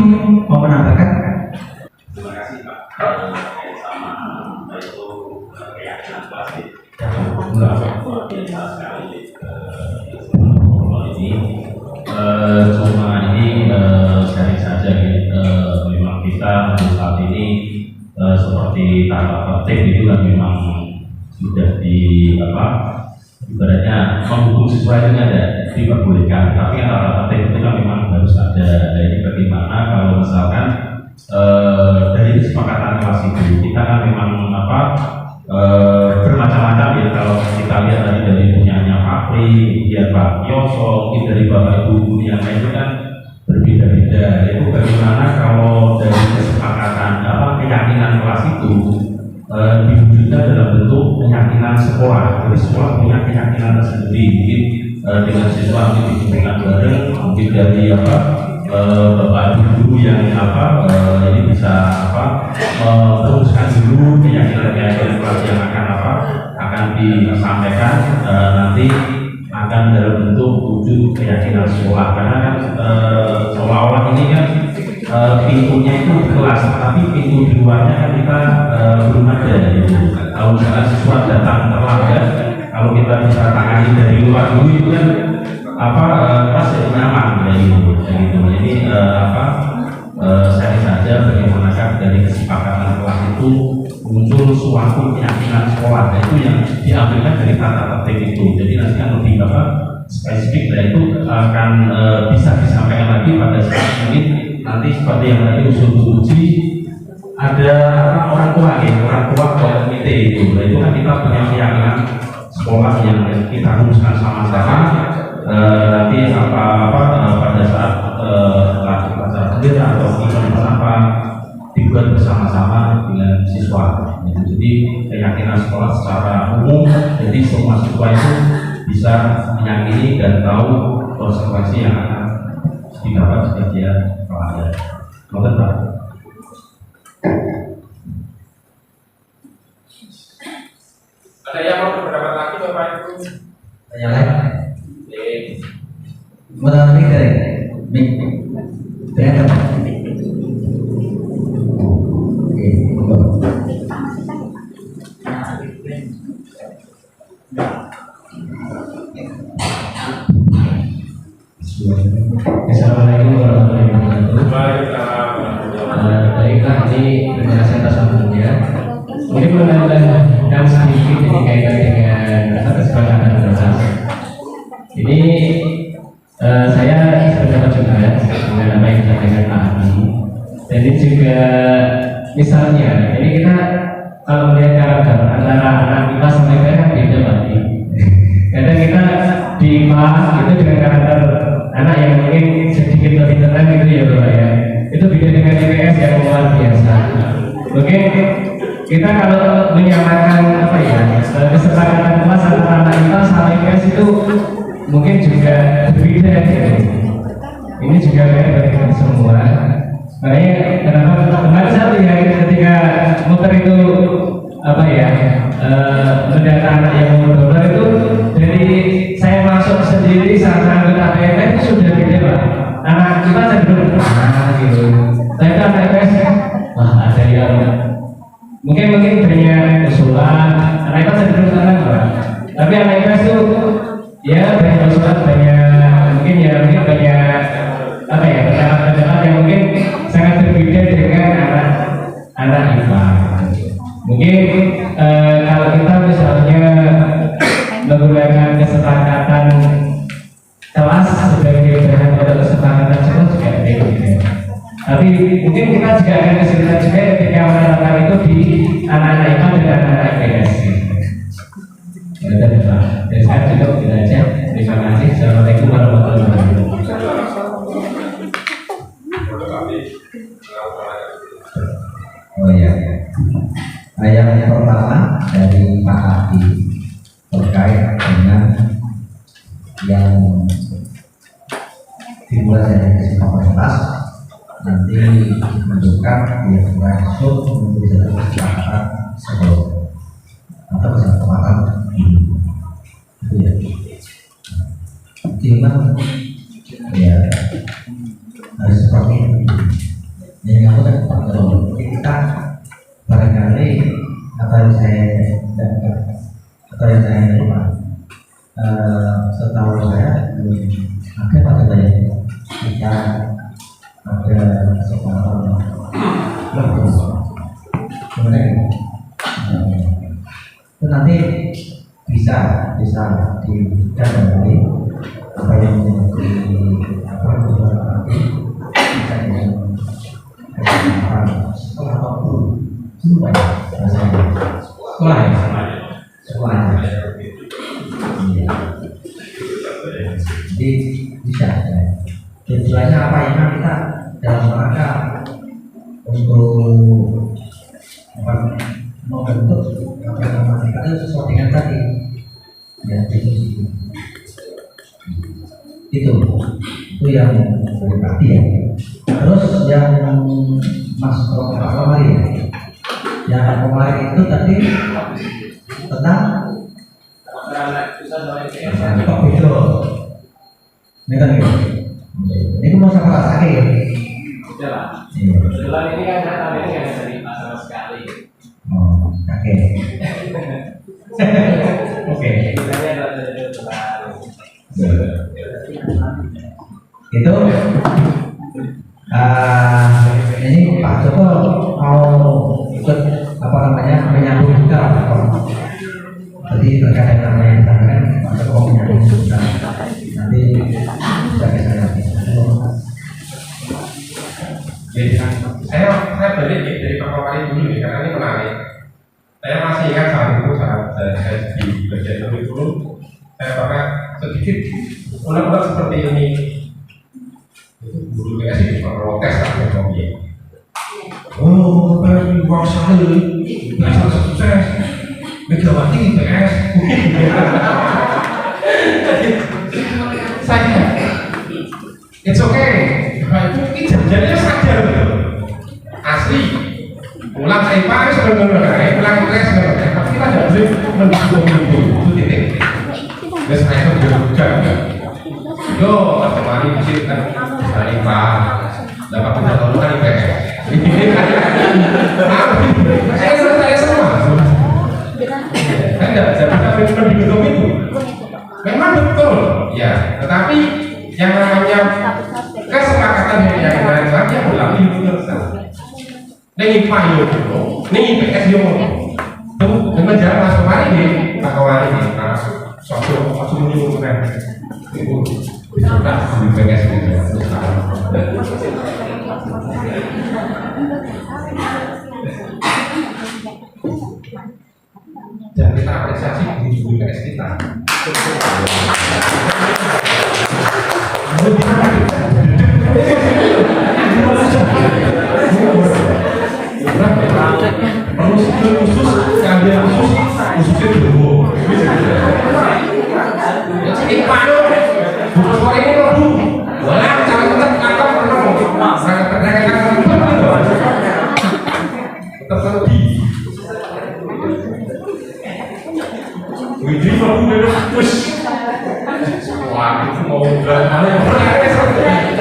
mau menambahkan? Terima kasih Pak. Sama itu keyakinan pasti. Luar biasa sekali ini. sharing saja gitu. Memang kita untuk saat ini seperti tata tertib itu kan memang sudah di apa ibaratnya menghukum siswa itu ada diperbolehkan, tapi yang tata tertib itu kan memang harus ada. Jadi bagaimana kalau misalkan dari kesepakatan kelas itu kita kan memang apa bermacam-macam ya. Kalau kita lihat tadi dari punyanya Pak Pri, kemudian Pak Yoso, mungkin dari Bapak Ibu yang lain itu kan berbeda-beda. Itu bagaimana kalau dari kesepakatan apa keyakinan kelas itu diwujudkan dalam bentuk keyakinan sekolah. Jadi sekolah punya keyakinan tersendiri, mungkin dengan siswa mungkin dibicarakan bareng, mungkin dari apa bapak ibu yang apa ini bisa apa teruskan dulu keyakinan kelas yang akan disampaikan nanti akan dalam bentuk wujud keyakinan sekolah. Karena kan seolah-olah ini kan pintunya itu di kelas, tapi pintu di luarnya kan kita belum ada gitu. Kalau misalkan siswa datang terlambat, kalau kita bisa tangani dari luar dulu itu kan apa kelas jadi nyaman kayak gitu. Jadi saya saja bagaimana dari kesepakatan kelas itu muncul suatu keyakinan sekolah, itu yang diambilkan dari tata tertib itu. Jadi nanti kan lebih apa spesifik, dan itu akan bisa disampaikan lagi pada saat mungkin nanti seperti yang tadi usul uji ada orang tua komite itu. Nah, itu kan kita punya keyakinan sekolah yang kita rumuskan sama-sama. Nanti pada saat pelajaran sendiri atau event apa dibuat bersama-sama dengan siswa. Jadi keyakinan sekolah secara umum, jadi semua siswa itu bisa meyakini dan tahu konsekuensi yang akan didapat jika dia melanggar. Mungkin Pak. Ada yang mau berpendapat lagi Bapak Ibu? Yang lain? Modal ini dari berapa? Assalamualaikum warahmatullahi wabarakatuh. Baiklah, ini penjelasan tersebutnya. Mungkin menambahkan sedikit ini kaitan dengan kesepakatan kelas. Ini saya sependapat juga dengan apa yang disampaikan Pak Adi. Jadi juga misalnya, jadi kita kalau melihat karakter antara anak IPA sama IPS kan beda Pak Adi. Kadang kita di IPA itu dengan karakter anak yang mungkin sedikit lebih tenang gitu ya Bapak ya. Itu beda dengan IPS yang luar biasa. Mungkin kita kalau menyamakan apa ya kesepakatan kelas antara anak IPA sama IPS itu mungkin juga berbeda gitu. Ini juga kayak bagi kita semua. Makanya kenapa kemarin saya lihat ketika muter itu apa ya mendata anak yang umur 12 itu, jadi saya masuk sendiri sama anggota PMF itu sudah beda Pak. Anak kita cenderung gitu. Tapi anak IPS wah ada yang mungkin banyak usulan. Anak kita cenderung tenang Pak. Tapi anak IPS itu ya banyak usulan, mungkin banyak apa ya pendapat yang mungkin sangat berbeda dengan anak IPA. Mungkin kalau kita misalnya menggunakan kesepakatan kelas sebagai bahan untuk kesepakatan sekolah juga beda. Tapi mungkin kita juga akan kesulitan juga ketika menerapkan itu di anak-anak IPA dan anak-anak IPS. Dan saya cukup belajar. Terima kasih. Assalamualaikum warahmatullahi wabarakatuh. Oh ya. Yang pertama dari Pak Adi terkait dengan yang dimulai dari kesepakatan kelas nanti menunjukkan dia masuk untuk bisa kesepakatan sekolah atau kesepakatan itu ya. Gimana? Ya harus seperti itu. Yang aku kan kita barangkali apa yang saya dapat atau yang saya terima setahu saya ada pada saya kita ada Kemudian itu nanti bisa diberikan nanti apa yang menjadi apa nanti bisa dengan sekolah apapun semua rasanya sekolah ya sekolahnya jadi bisa ya. Tujuannya apa ya kan kita dalam rangka untuk membentuk apa namanya itu sesuatu dengan tadi ya itu yang berarti ya. Terus yang Mas kemarin ya, yang kemarin itu tadi tentang Pak Video ini kan gitu. Ini mau sama sakit ya? Kebetulan ini kan saya tahun ini nggak ada cerita sama sekali. Oh, oke. Oke. Ceritanya adalah dari Itu ini Pak Joko mau ikut apa namanya menyambung juga jadi terkait nama yang ditanyakan Pak Joko mau menyambung juga nanti bisa saya Jadi, saya balik dari paparan dulu nih karena ini menarik. Saya masih ingat saat itu saat saya di bagian dulu saya pernah sedikit ulang-ulang seperti ini. Itu dulu saya sih protes sama Jokowi. Oh, pengen uang saya, nggak sukses. Megawati PS. Saya, it's okay. Itu janjiannya sadar betul. Asli. Ulang IPA sebenarnya, ulang IPS sebenarnya. Tapi kita tidak boleh mendukung itu titik. Terus saya itu juga. Yo, kemarin kecil kan dari IPA. Dapat kita tahu kan IPS. Saya semua. Kan tidak bisa mendukung itu. Memang betul, ya. Tetapi yang namanya kesepakatan yang lain-lain yang berlaku itu selesai. Ini payo dulu, ini PS yo. Tuh, dengan jalan mas kemarin nih, pak kemarin nih, mas suatu menyuruh kan, itu sudah di PS gitu. Dan kita apresiasi di PS kita. Khusus kalian khususnya dulu. Ipano, bukan soal ini loh bu. Walau cara tetap kakak pernah sangat terdengar tetap lebih. Widi mau dulu push. Wah itu mau mana yang pernah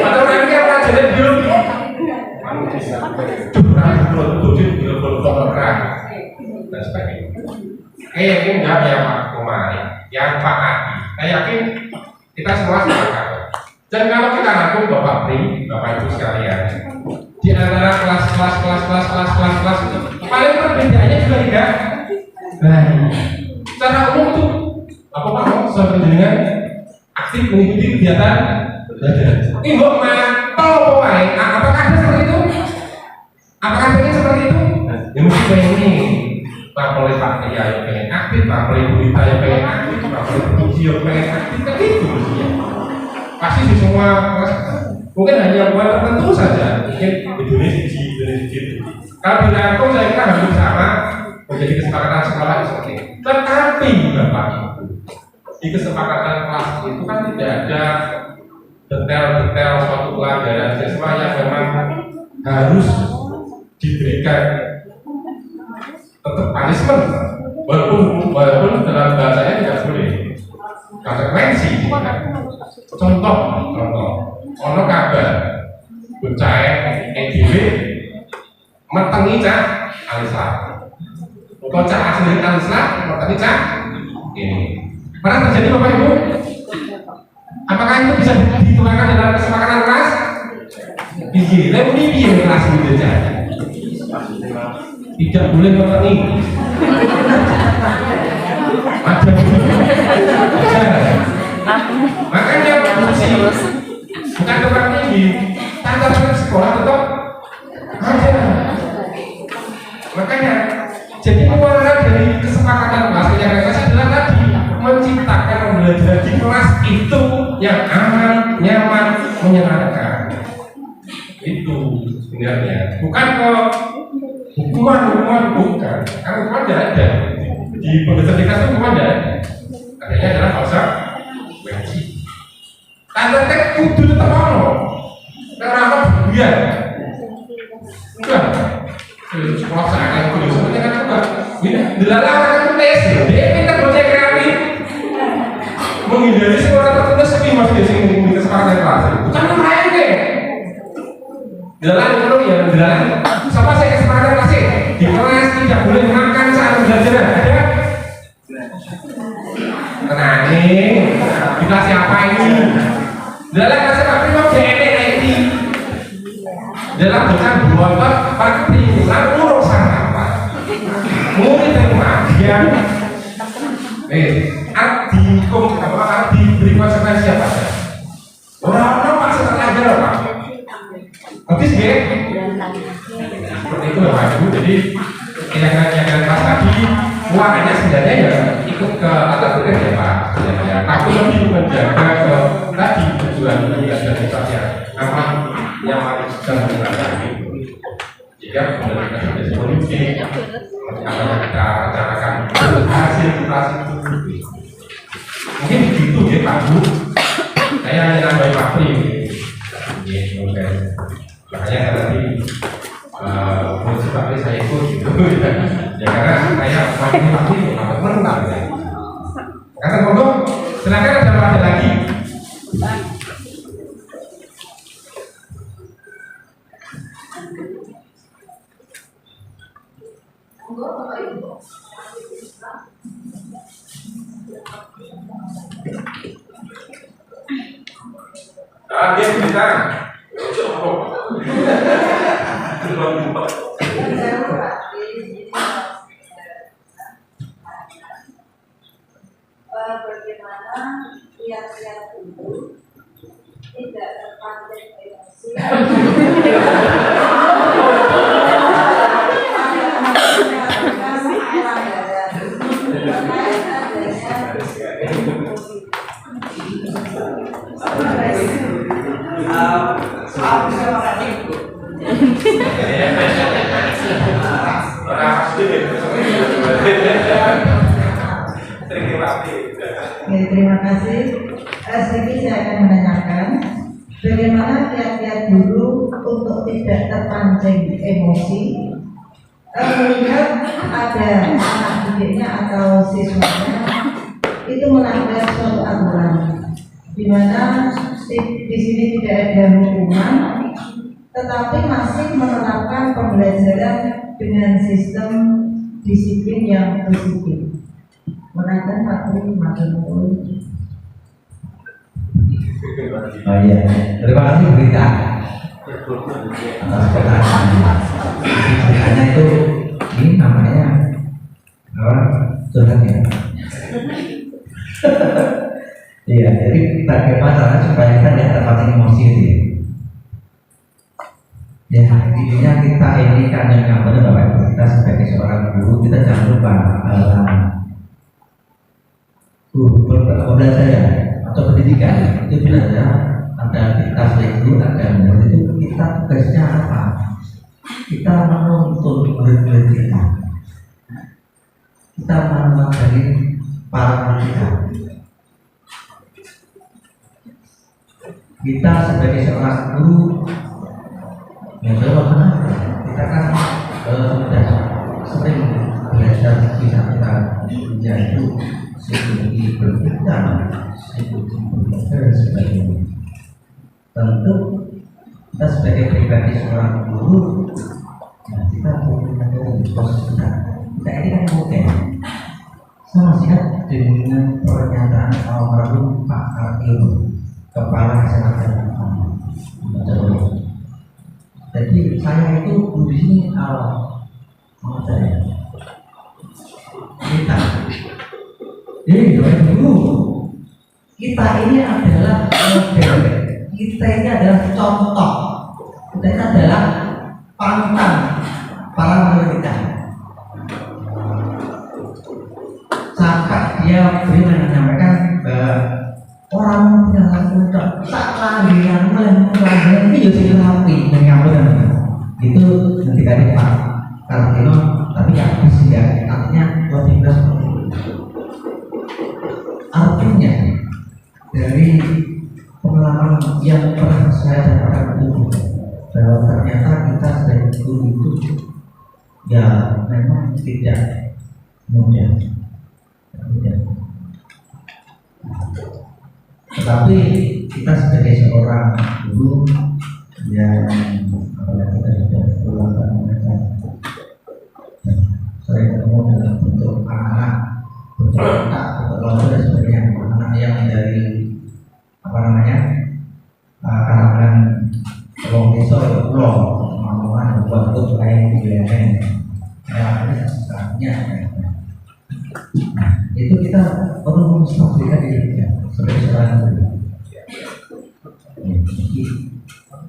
atau nanti apa jadi dulu. Dan sebagainya. Saya yakin enggak ya Pak Komari, yang Pak Adi. Saya yakin kita semua sepakat. Dan kalau kita rangkum Bapak Pri, Bapak Ibu sekalian, di antara kelas itu paling perbedaannya juga tidak baik. Secara umum tuh apa Pak sudah dengan aktif mengikuti kegiatan belajar. Ini Mbok mantau pokoknya. Apakah ada seperti itu? Apakah pengen seperti itu? Ya mesti pengen ini. Pak Polri Pak Tia yang pengen aktif, Pak Polri Burita yang pengen aktif, Pak Polri Produksi yang pengen aktif, kan itu mestinya. Pasti di semua kelas, mungkin hanya buat tertentu saja, mungkin Indonesia. Kalau dirangkum saya kira hampir sama, menjadi kesepakatan sekolah seperti itu. Tetapi Bapak Ibu, di kesepakatan kelas itu kan tidak ada detail-detail suatu pelanggaran siswa yang memang harus diberikan tetap punishment, walaupun dalam bahasanya tidak boleh konsekuensi. Contoh, ono kabar bocah EDW metengi cah Alisa, bocah asli Alisa metengi cah ini. Pernah terjadi Bapak Ibu? Apakah itu bisa dituangkan dalam kesepakatan kelas? Iya, tapi ini kelas gitu saja. boleh nonton ini. Ada. Makanya fungsi bukan tempat tinggi, tatanan sekolah tetap ada. Makanya jadi muara dari kesepakatan kelas yang adalah tadi menciptakan pembelajaran di kelas itu yang aman, nyaman, menyenangkan. Itu sebenarnya bukan kok hukuman bukan, karena hukuman tidak ada di pembelajaran di kelas itu hukuman tidak ada. Adanya adalah konsekuensi. Tanda tek kudu tetap ono, karena apa buaya? Bukan. Sekolah seakan kudu sebenarnya kan apa? Dilarang itu tes, dia pintar baca kreatif, menghindari sekolah tertentu sepi masih di kesepakatan kelas. Bukan lumayan deh. Dilarang itu ya dilarang. Sama saya kesepakatan kelas di kelas tidak boleh makan saat belajar. Ada? Tenangin, di kelas siapa ini? Dalam kelas apa? Prima ini. Dalam bacaan buah pasti lalu urusan apa? Murid yang magian. Arti hukum apa? Arti beri konsekuensi apa? Orang pasti terlajar apa? Habis ya? Seperti itu Bapak Ibu. Jadi yang kelas tadi warnanya sebenarnya ya ikut ke atas ya Pak. Tapi lebih menjaga ke tadi tujuan belajar kita aman, nyaman dan menyenangkan. Jika kita sudah solusi, apa yang kita rencanakan hasil itu. Mungkin begitu ya Pak Bu. Saya hanya nambahin Pak Pri. Makanya saya tadi menurut Pak Pri saya ikut gitu. Ya karena saya makin pasti dapat menang ya. Kata monggo, silakan ada lagi. Dia cerita. Bagaimana lihat-lihat dulu tidak terpancing emosi. Terima kasih. Sedikit saya akan menanyakan bagaimana lihat-lihat dulu untuk tidak terpancing emosi melihat ada anak didiknya atau siswanya itu melanggar suatu aturan, di mana di sini tidak ada hukuman, tetapi masih menerapkan pembelajaran dengan sistem disiplin yang positif. Menaikkan Pak Tri, matur nuwun. Oh iya, terima kasih berita atas pertanyaan. Beritanya itu ini namanya apa? Curhat ya. Iya, jadi bagaimana caranya supaya kita tidak terpancing emosi itu? Ya, intinya kita ini kan yang benar Bapak Ibu, kita sebagai seorang guru kita jangan lupa pembelajaran atau pendidikan itu belajar ada aktivitas itu ada murid itu kita tugasnya apa? Kita menuntun murid-murid kita mengajari para murid kita sebagai seorang guru yang bagaimana kita kan sudah sering belajar kita yaitu psikologi berpikir, psikologi berpikir dan sebagainya. Tentu kita sebagai pribadi seorang guru, nah kita punya proses kita ini kan mungkin sama siap dengan pernyataan almarhum Pak Kartio, Kepala Kesehatan. Jadi saya itu di sini Kita dulu kita ini adalah model, kita ini adalah contoh, kita ini adalah panutan para mereka. Sampai dia menyampaikan orang yang lakukan tak lagi yang melakukan itu jadi rapi menyampaikan itu ketika Pak Kartino, tapi ya bisa artinya lebih artinya dari pengalaman yang pernah saya dapatkan itu bahwa ternyata kita sebagai guru itu ya memang tidak mudah. Tetapi kita sebagai seorang guru yang apalagi kita sudah berulang mereka sering ketemu dalam bentuk anak-anak, bentuk otak, bentuk lonceng dan sebagainya, anak yang dari apa namanya kalangan wong desa ya pulau ngomongan buat untuk lain bilangnya ya sebenarnya itu kita perlu menstabilkan diri kita sebagai seorang guru.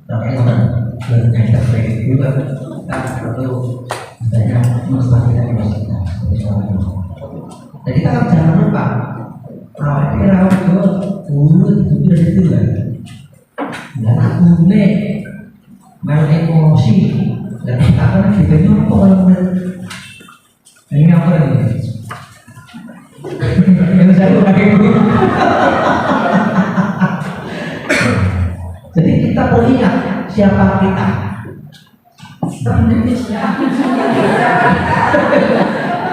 Tapi orang belajar sebagai guru kan kita perlu misalnya menstabilkan diri kita sebagai seorang guru. Jadi kita jangan lupa rawat guru itu dari itu kan. Dan aku main emosi dan kita akan kita itu kalau ini apa nih? Yang saya pakai guru. Jadi kita perlu ingat siapa kita.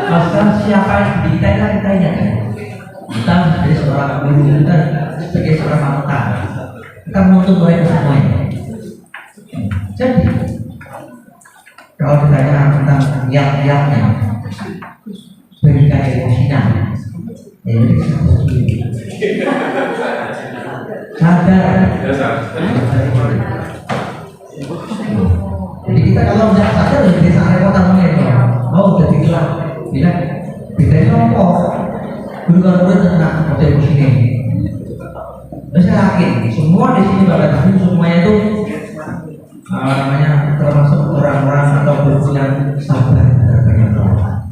Masa siapa kita ingat. Kita sebagai seorang guru, kita sebagai seorang panutan. Kita menuntut mereka semuanya. Jadi kalau ditanya tentang niat-niatnya, berikan emosinya. Jadi sadar. Jadi kita kalau tidak sadar bisa repotan itu. Mau jadi gelap, bilang kita itu apa? Guru murid tentang model sini. Saya yakin semua di sini Bapak Ibu semuanya itu namanya termasuk orang-orang atau guru yang sabar terhadap orang.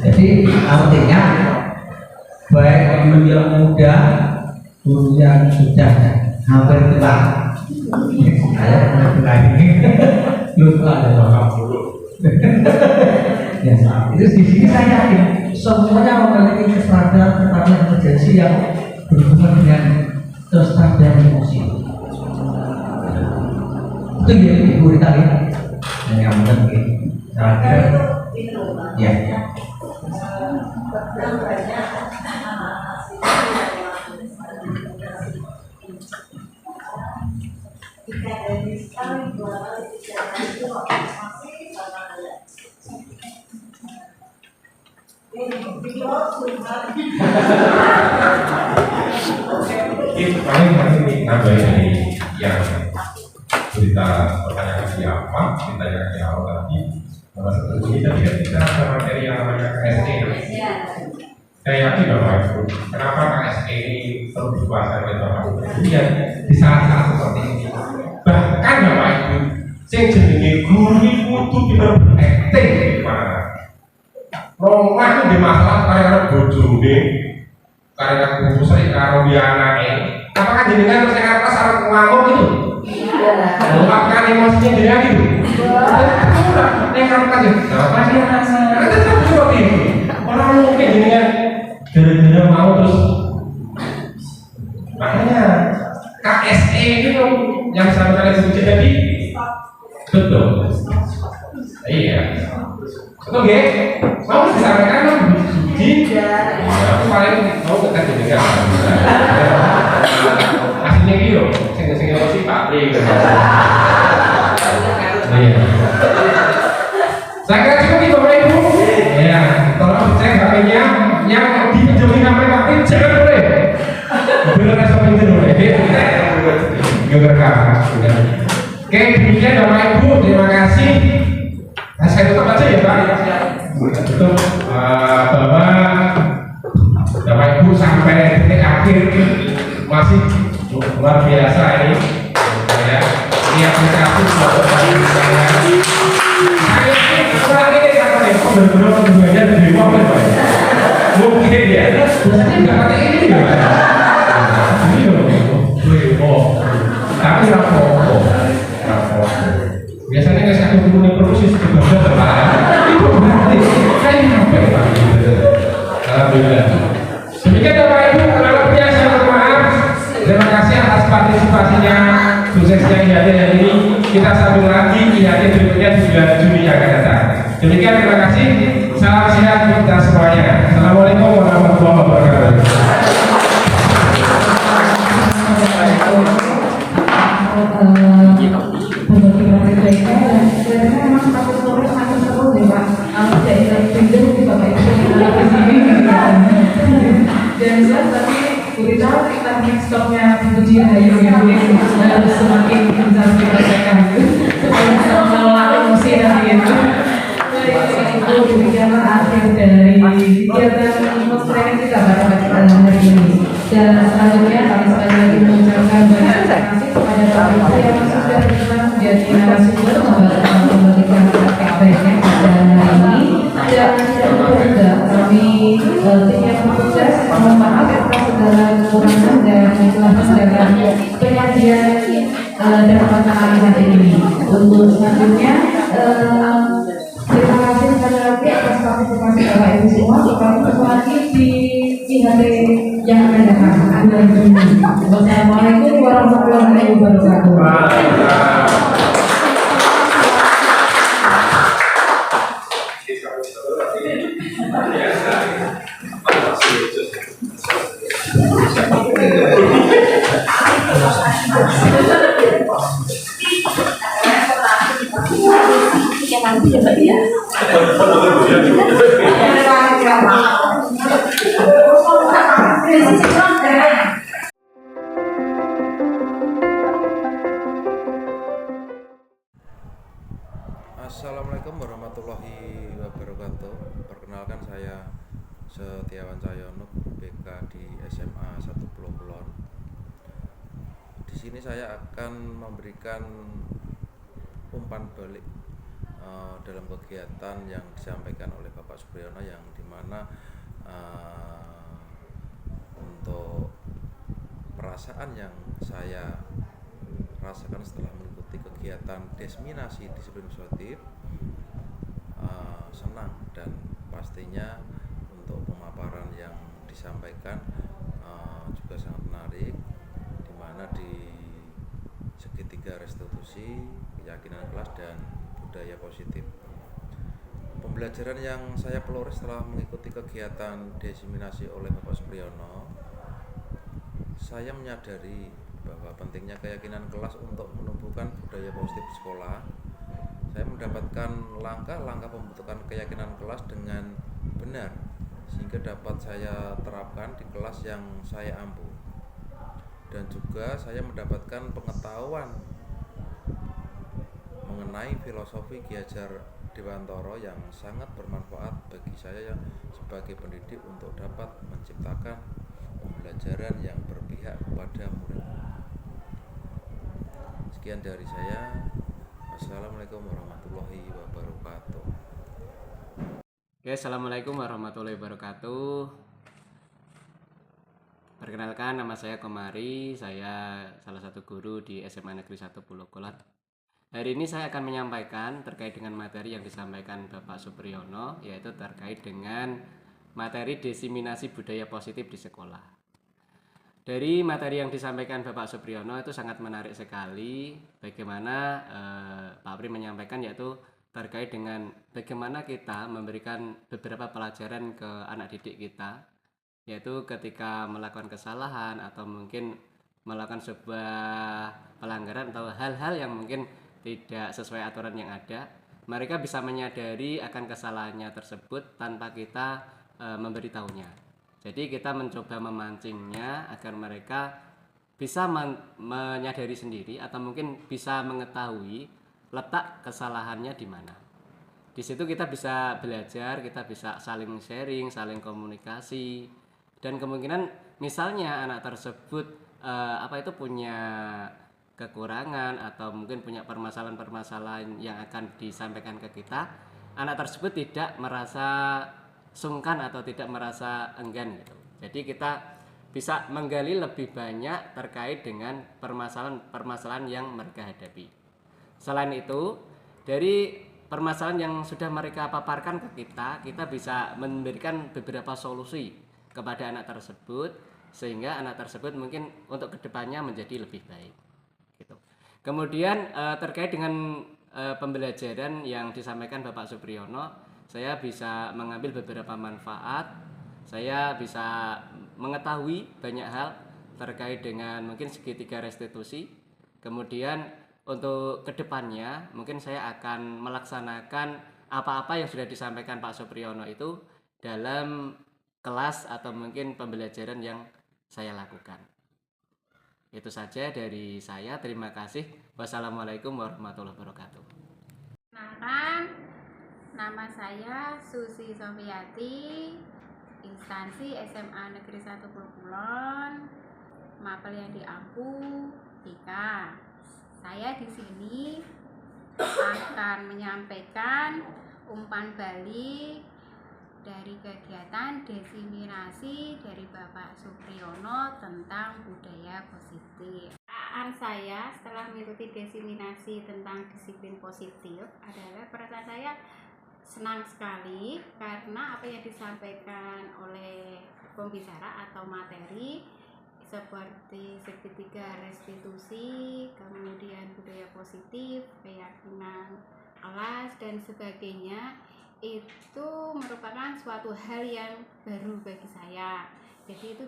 Jadi artinya baik guru yang muda, guru yang sudah hampir tua, saya pernah ini lupa ada bapak guru. Ya, itu di sini saya yakin semuanya memiliki kesadaran tentang emergensi yang berhubungan dengan kesadaran emosi. Itu yang ibu tadi yang penting. Saya kira ya. Ini paling nambahin dari yang berita pertanyaan siapa, ditanyakan di awal tadi. Bahwa sebetulnya kita tidak bisa ada materi yang namanya KSE. Saya yakin bahwa itu kenapa KSE ini terus dikuasai oleh Bapak Ibu. Iya, di saat-saat seperti ini. Bahkan Bapak Ibu, sing jenenge guru iki kudu pinter acting di mana. Romah itu di masalah karena bojone, karena guru sering karo dia anake. Apakah jenengan saya kata sarang ngamuk itu? Meluapkan emosinya dia gitu. Yang kamu kasih, apa sih rasa? Ada seperti itu. Orang mungkin jenengan gara-gara mau terus. Makanya KSE itu yang sama kalian sebut tadi betul. Iya. Betul ya? Mau disampaikan kan suci. Aku paling mau kita jenengan. Aslinya gitu, sing emosi Pak Pri. Iya. Saya kira cukup nih Bapak Ibu. Ya, tolong cek HP-nya yang dipinjami sampai Pak Pri jangan boleh. Bener sama itu boleh. Nggak berkah. Oke, demikian Bapak Ibu, terima kasih. Nah, saya tutup aja ya Pak. Tutup bahwa Bapak Ibu sampai detik akhir masih luar biasa ini. Ya, ini apresiasi buat Bapak Ibu saya. Saya kurang ini kata Eko benar-benar pembuahannya lebih mobil Pak. Mungkin ya, biasanya nggak pakai ini ya Pak. Ini loh, tapi rapopo. Biasanya nggak satu kemudian produksi sebetulnya terlarang. Itu berarti saya nyampe Pak. Alhamdulillah. Demikian Bapak Ibu, kalau lebihnya saya mohon maaf. Terima kasih atas partisipasinya, suksesnya IHT yang ini. Kita sambung lagi IHT berikutnya di bulan Juni yang akan datang. Demikian, terima kasih. Salam sehat untuk kita semuanya. Assalamualaikum warahmatullahi wabarakatuh. Berbagi mereka dan sebenarnya memang status Polres makin seru ya Pak. Kalau tidak hilang pindah di Bapak Ibu yang di sini dan jelas tapi beritahu kita stoknya puji Rahayu yang harus semakin bisa dirasakan supaya bisa mengelola emosi nanti itu. Itu demikianlah akhir dari kegiatan training kita pada hari ini. Dan selanjutnya kami sekali lagi mengucapkan banyak terima kasih kepada Pak Ibu yang sudah berkenan menjadi narasumber memberikan praktek baiknya pada hari ini. Dan juga kami tim yang sukses mohon maaf atas segala kekurangan dan kesalahan penyajian dan pelaksanaan hari ini. Untuk selanjutnya terima kasih sekali lagi atas partisipasi Bapak Ibu semua. Kita ketemu lagi di IHT yang akan datang bulan Juni. Wassalamualaikum warahmatullahi wabarakatuh. Assalamualaikum warahmatullahi wabarakatuh. Perkenalkan saya Setiawan Cahyono, BK di SMA 1 Pulau Kulon. Di sini saya akan memberikan umpan balik dalam kegiatan yang disampaikan oleh Bapak Supriyono, yang dimana untuk perasaan yang saya rasakan setelah mengikuti kegiatan desminasi disiplin positif, senang dan pastinya untuk pemaparan yang disampaikan juga sangat menarik, di mana di segitiga restitusi, keyakinan kelas dan budaya positif. Pembelajaran yang saya peroleh setelah mengikuti kegiatan diseminasi oleh Bapak Supriyono, saya menyadari bahwa pentingnya keyakinan kelas untuk menumbuhkan budaya positif di sekolah. Saya mendapatkan langkah-langkah pembentukan keyakinan kelas dengan benar, sehingga dapat saya terapkan di kelas yang saya ampu. Dan juga saya mendapatkan pengetahuan mengenai filosofi Ki Hajar Dewantara yang sangat bermanfaat bagi saya yang sebagai pendidik untuk dapat menciptakan pembelajaran yang berpihak kepada murid. Sekian dari saya. Assalamualaikum warahmatullahi wabarakatuh. Oke, assalamualaikum warahmatullahi wabarakatuh. Perkenalkan, nama saya Komari. Saya salah satu guru di SMA Negeri 1 Pulau Kulon. Hari ini saya akan menyampaikan terkait dengan materi yang disampaikan Bapak Supriyono, yaitu terkait dengan materi diseminasi budaya positif di sekolah. Dari materi yang disampaikan Bapak Supriyono itu sangat menarik sekali. Bagaimana Pak Pri menyampaikan, yaitu terkait dengan bagaimana kita memberikan beberapa pelajaran ke anak didik kita, yaitu ketika melakukan kesalahan atau mungkin melakukan sebuah pelanggaran atau hal-hal yang mungkin tidak sesuai aturan yang ada, mereka bisa menyadari akan kesalahannya tersebut tanpa kita memberitahunya. Jadi kita mencoba memancingnya agar mereka bisa menyadari sendiri atau mungkin bisa mengetahui letak kesalahannya di mana. Di situ kita bisa belajar, kita bisa saling sharing, saling komunikasi, dan kemungkinan misalnya anak tersebut punya kekurangan atau mungkin punya permasalahan-permasalahan yang akan disampaikan ke kita, anak tersebut tidak merasa sungkan atau tidak merasa enggan gitu. Jadi kita bisa menggali lebih banyak terkait dengan permasalahan-permasalahan yang mereka hadapi. Selain itu, dari permasalahan yang sudah mereka paparkan ke kita bisa memberikan beberapa solusi kepada anak tersebut sehingga anak tersebut mungkin untuk kedepannya menjadi lebih baik. Gitu. Kemudian terkait dengan pembelajaran yang disampaikan Bapak Supriyono, saya bisa mengambil beberapa manfaat, saya bisa mengetahui banyak hal terkait dengan mungkin segitiga restitusi. Kemudian untuk kedepannya mungkin saya akan melaksanakan apa-apa yang sudah disampaikan Pak Supriyono itu dalam kelas atau mungkin pembelajaran yang saya lakukan. Itu saja dari saya, terima kasih. Wassalamualaikum warahmatullahi wabarakatuh. Perkenalkan, nama saya Susi Sofiati, instansi SMA Negeri 1 Pulau-Kulon, mapel yang diampu 3. Saya di sini akan menyampaikan umpan balik dari kegiatan desiminasi dari Bapak Supriyono tentang budaya positif. Perasaan saya setelah mengikuti desiminasi tentang disiplin positif adalah perasaan saya senang sekali karena apa yang disampaikan oleh pembicara atau materi seperti segitiga restitusi, kemudian budaya positif, keyakinan kelas dan sebagainya, itu merupakan suatu hal yang baru bagi saya. Jadi itu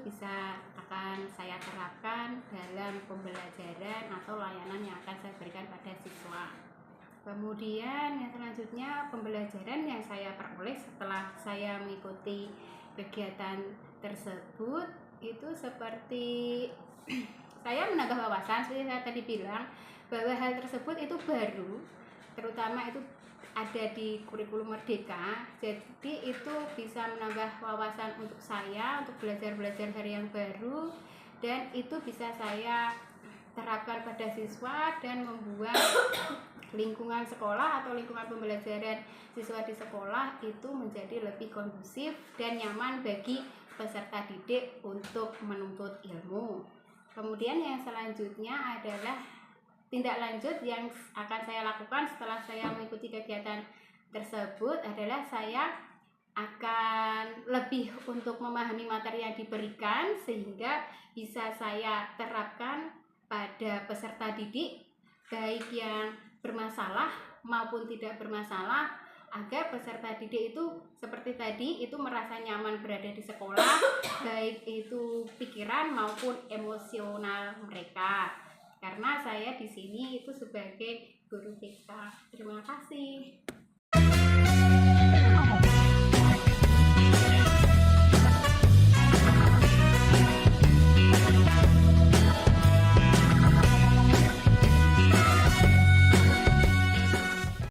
akan saya terapkan dalam pembelajaran atau layanan yang akan saya berikan pada siswa. Kemudian yang selanjutnya pembelajaran yang saya peroleh setelah saya mengikuti kegiatan tersebut itu seperti saya menambah wawasan, seperti saya tadi bilang bahwa hal tersebut itu baru, terutama itu ada di kurikulum Merdeka, jadi itu bisa menambah wawasan untuk saya untuk belajar hal yang baru dan itu bisa saya terapkan pada siswa dan membuat lingkungan sekolah atau lingkungan pembelajaran siswa di sekolah itu menjadi lebih kondusif dan nyaman bagi peserta didik untuk menuntut ilmu. Kemudian yang selanjutnya adalah tindak lanjut yang akan saya lakukan setelah saya mengikuti kegiatan tersebut adalah saya akan lebih untuk memahami materi yang diberikan sehingga bisa saya terapkan pada peserta didik baik yang bermasalah maupun tidak bermasalah, agar peserta didik itu seperti tadi itu merasa nyaman berada di sekolah baik itu pikiran maupun emosional mereka. Karena saya di sini itu sebagai guru TK. Terima kasih.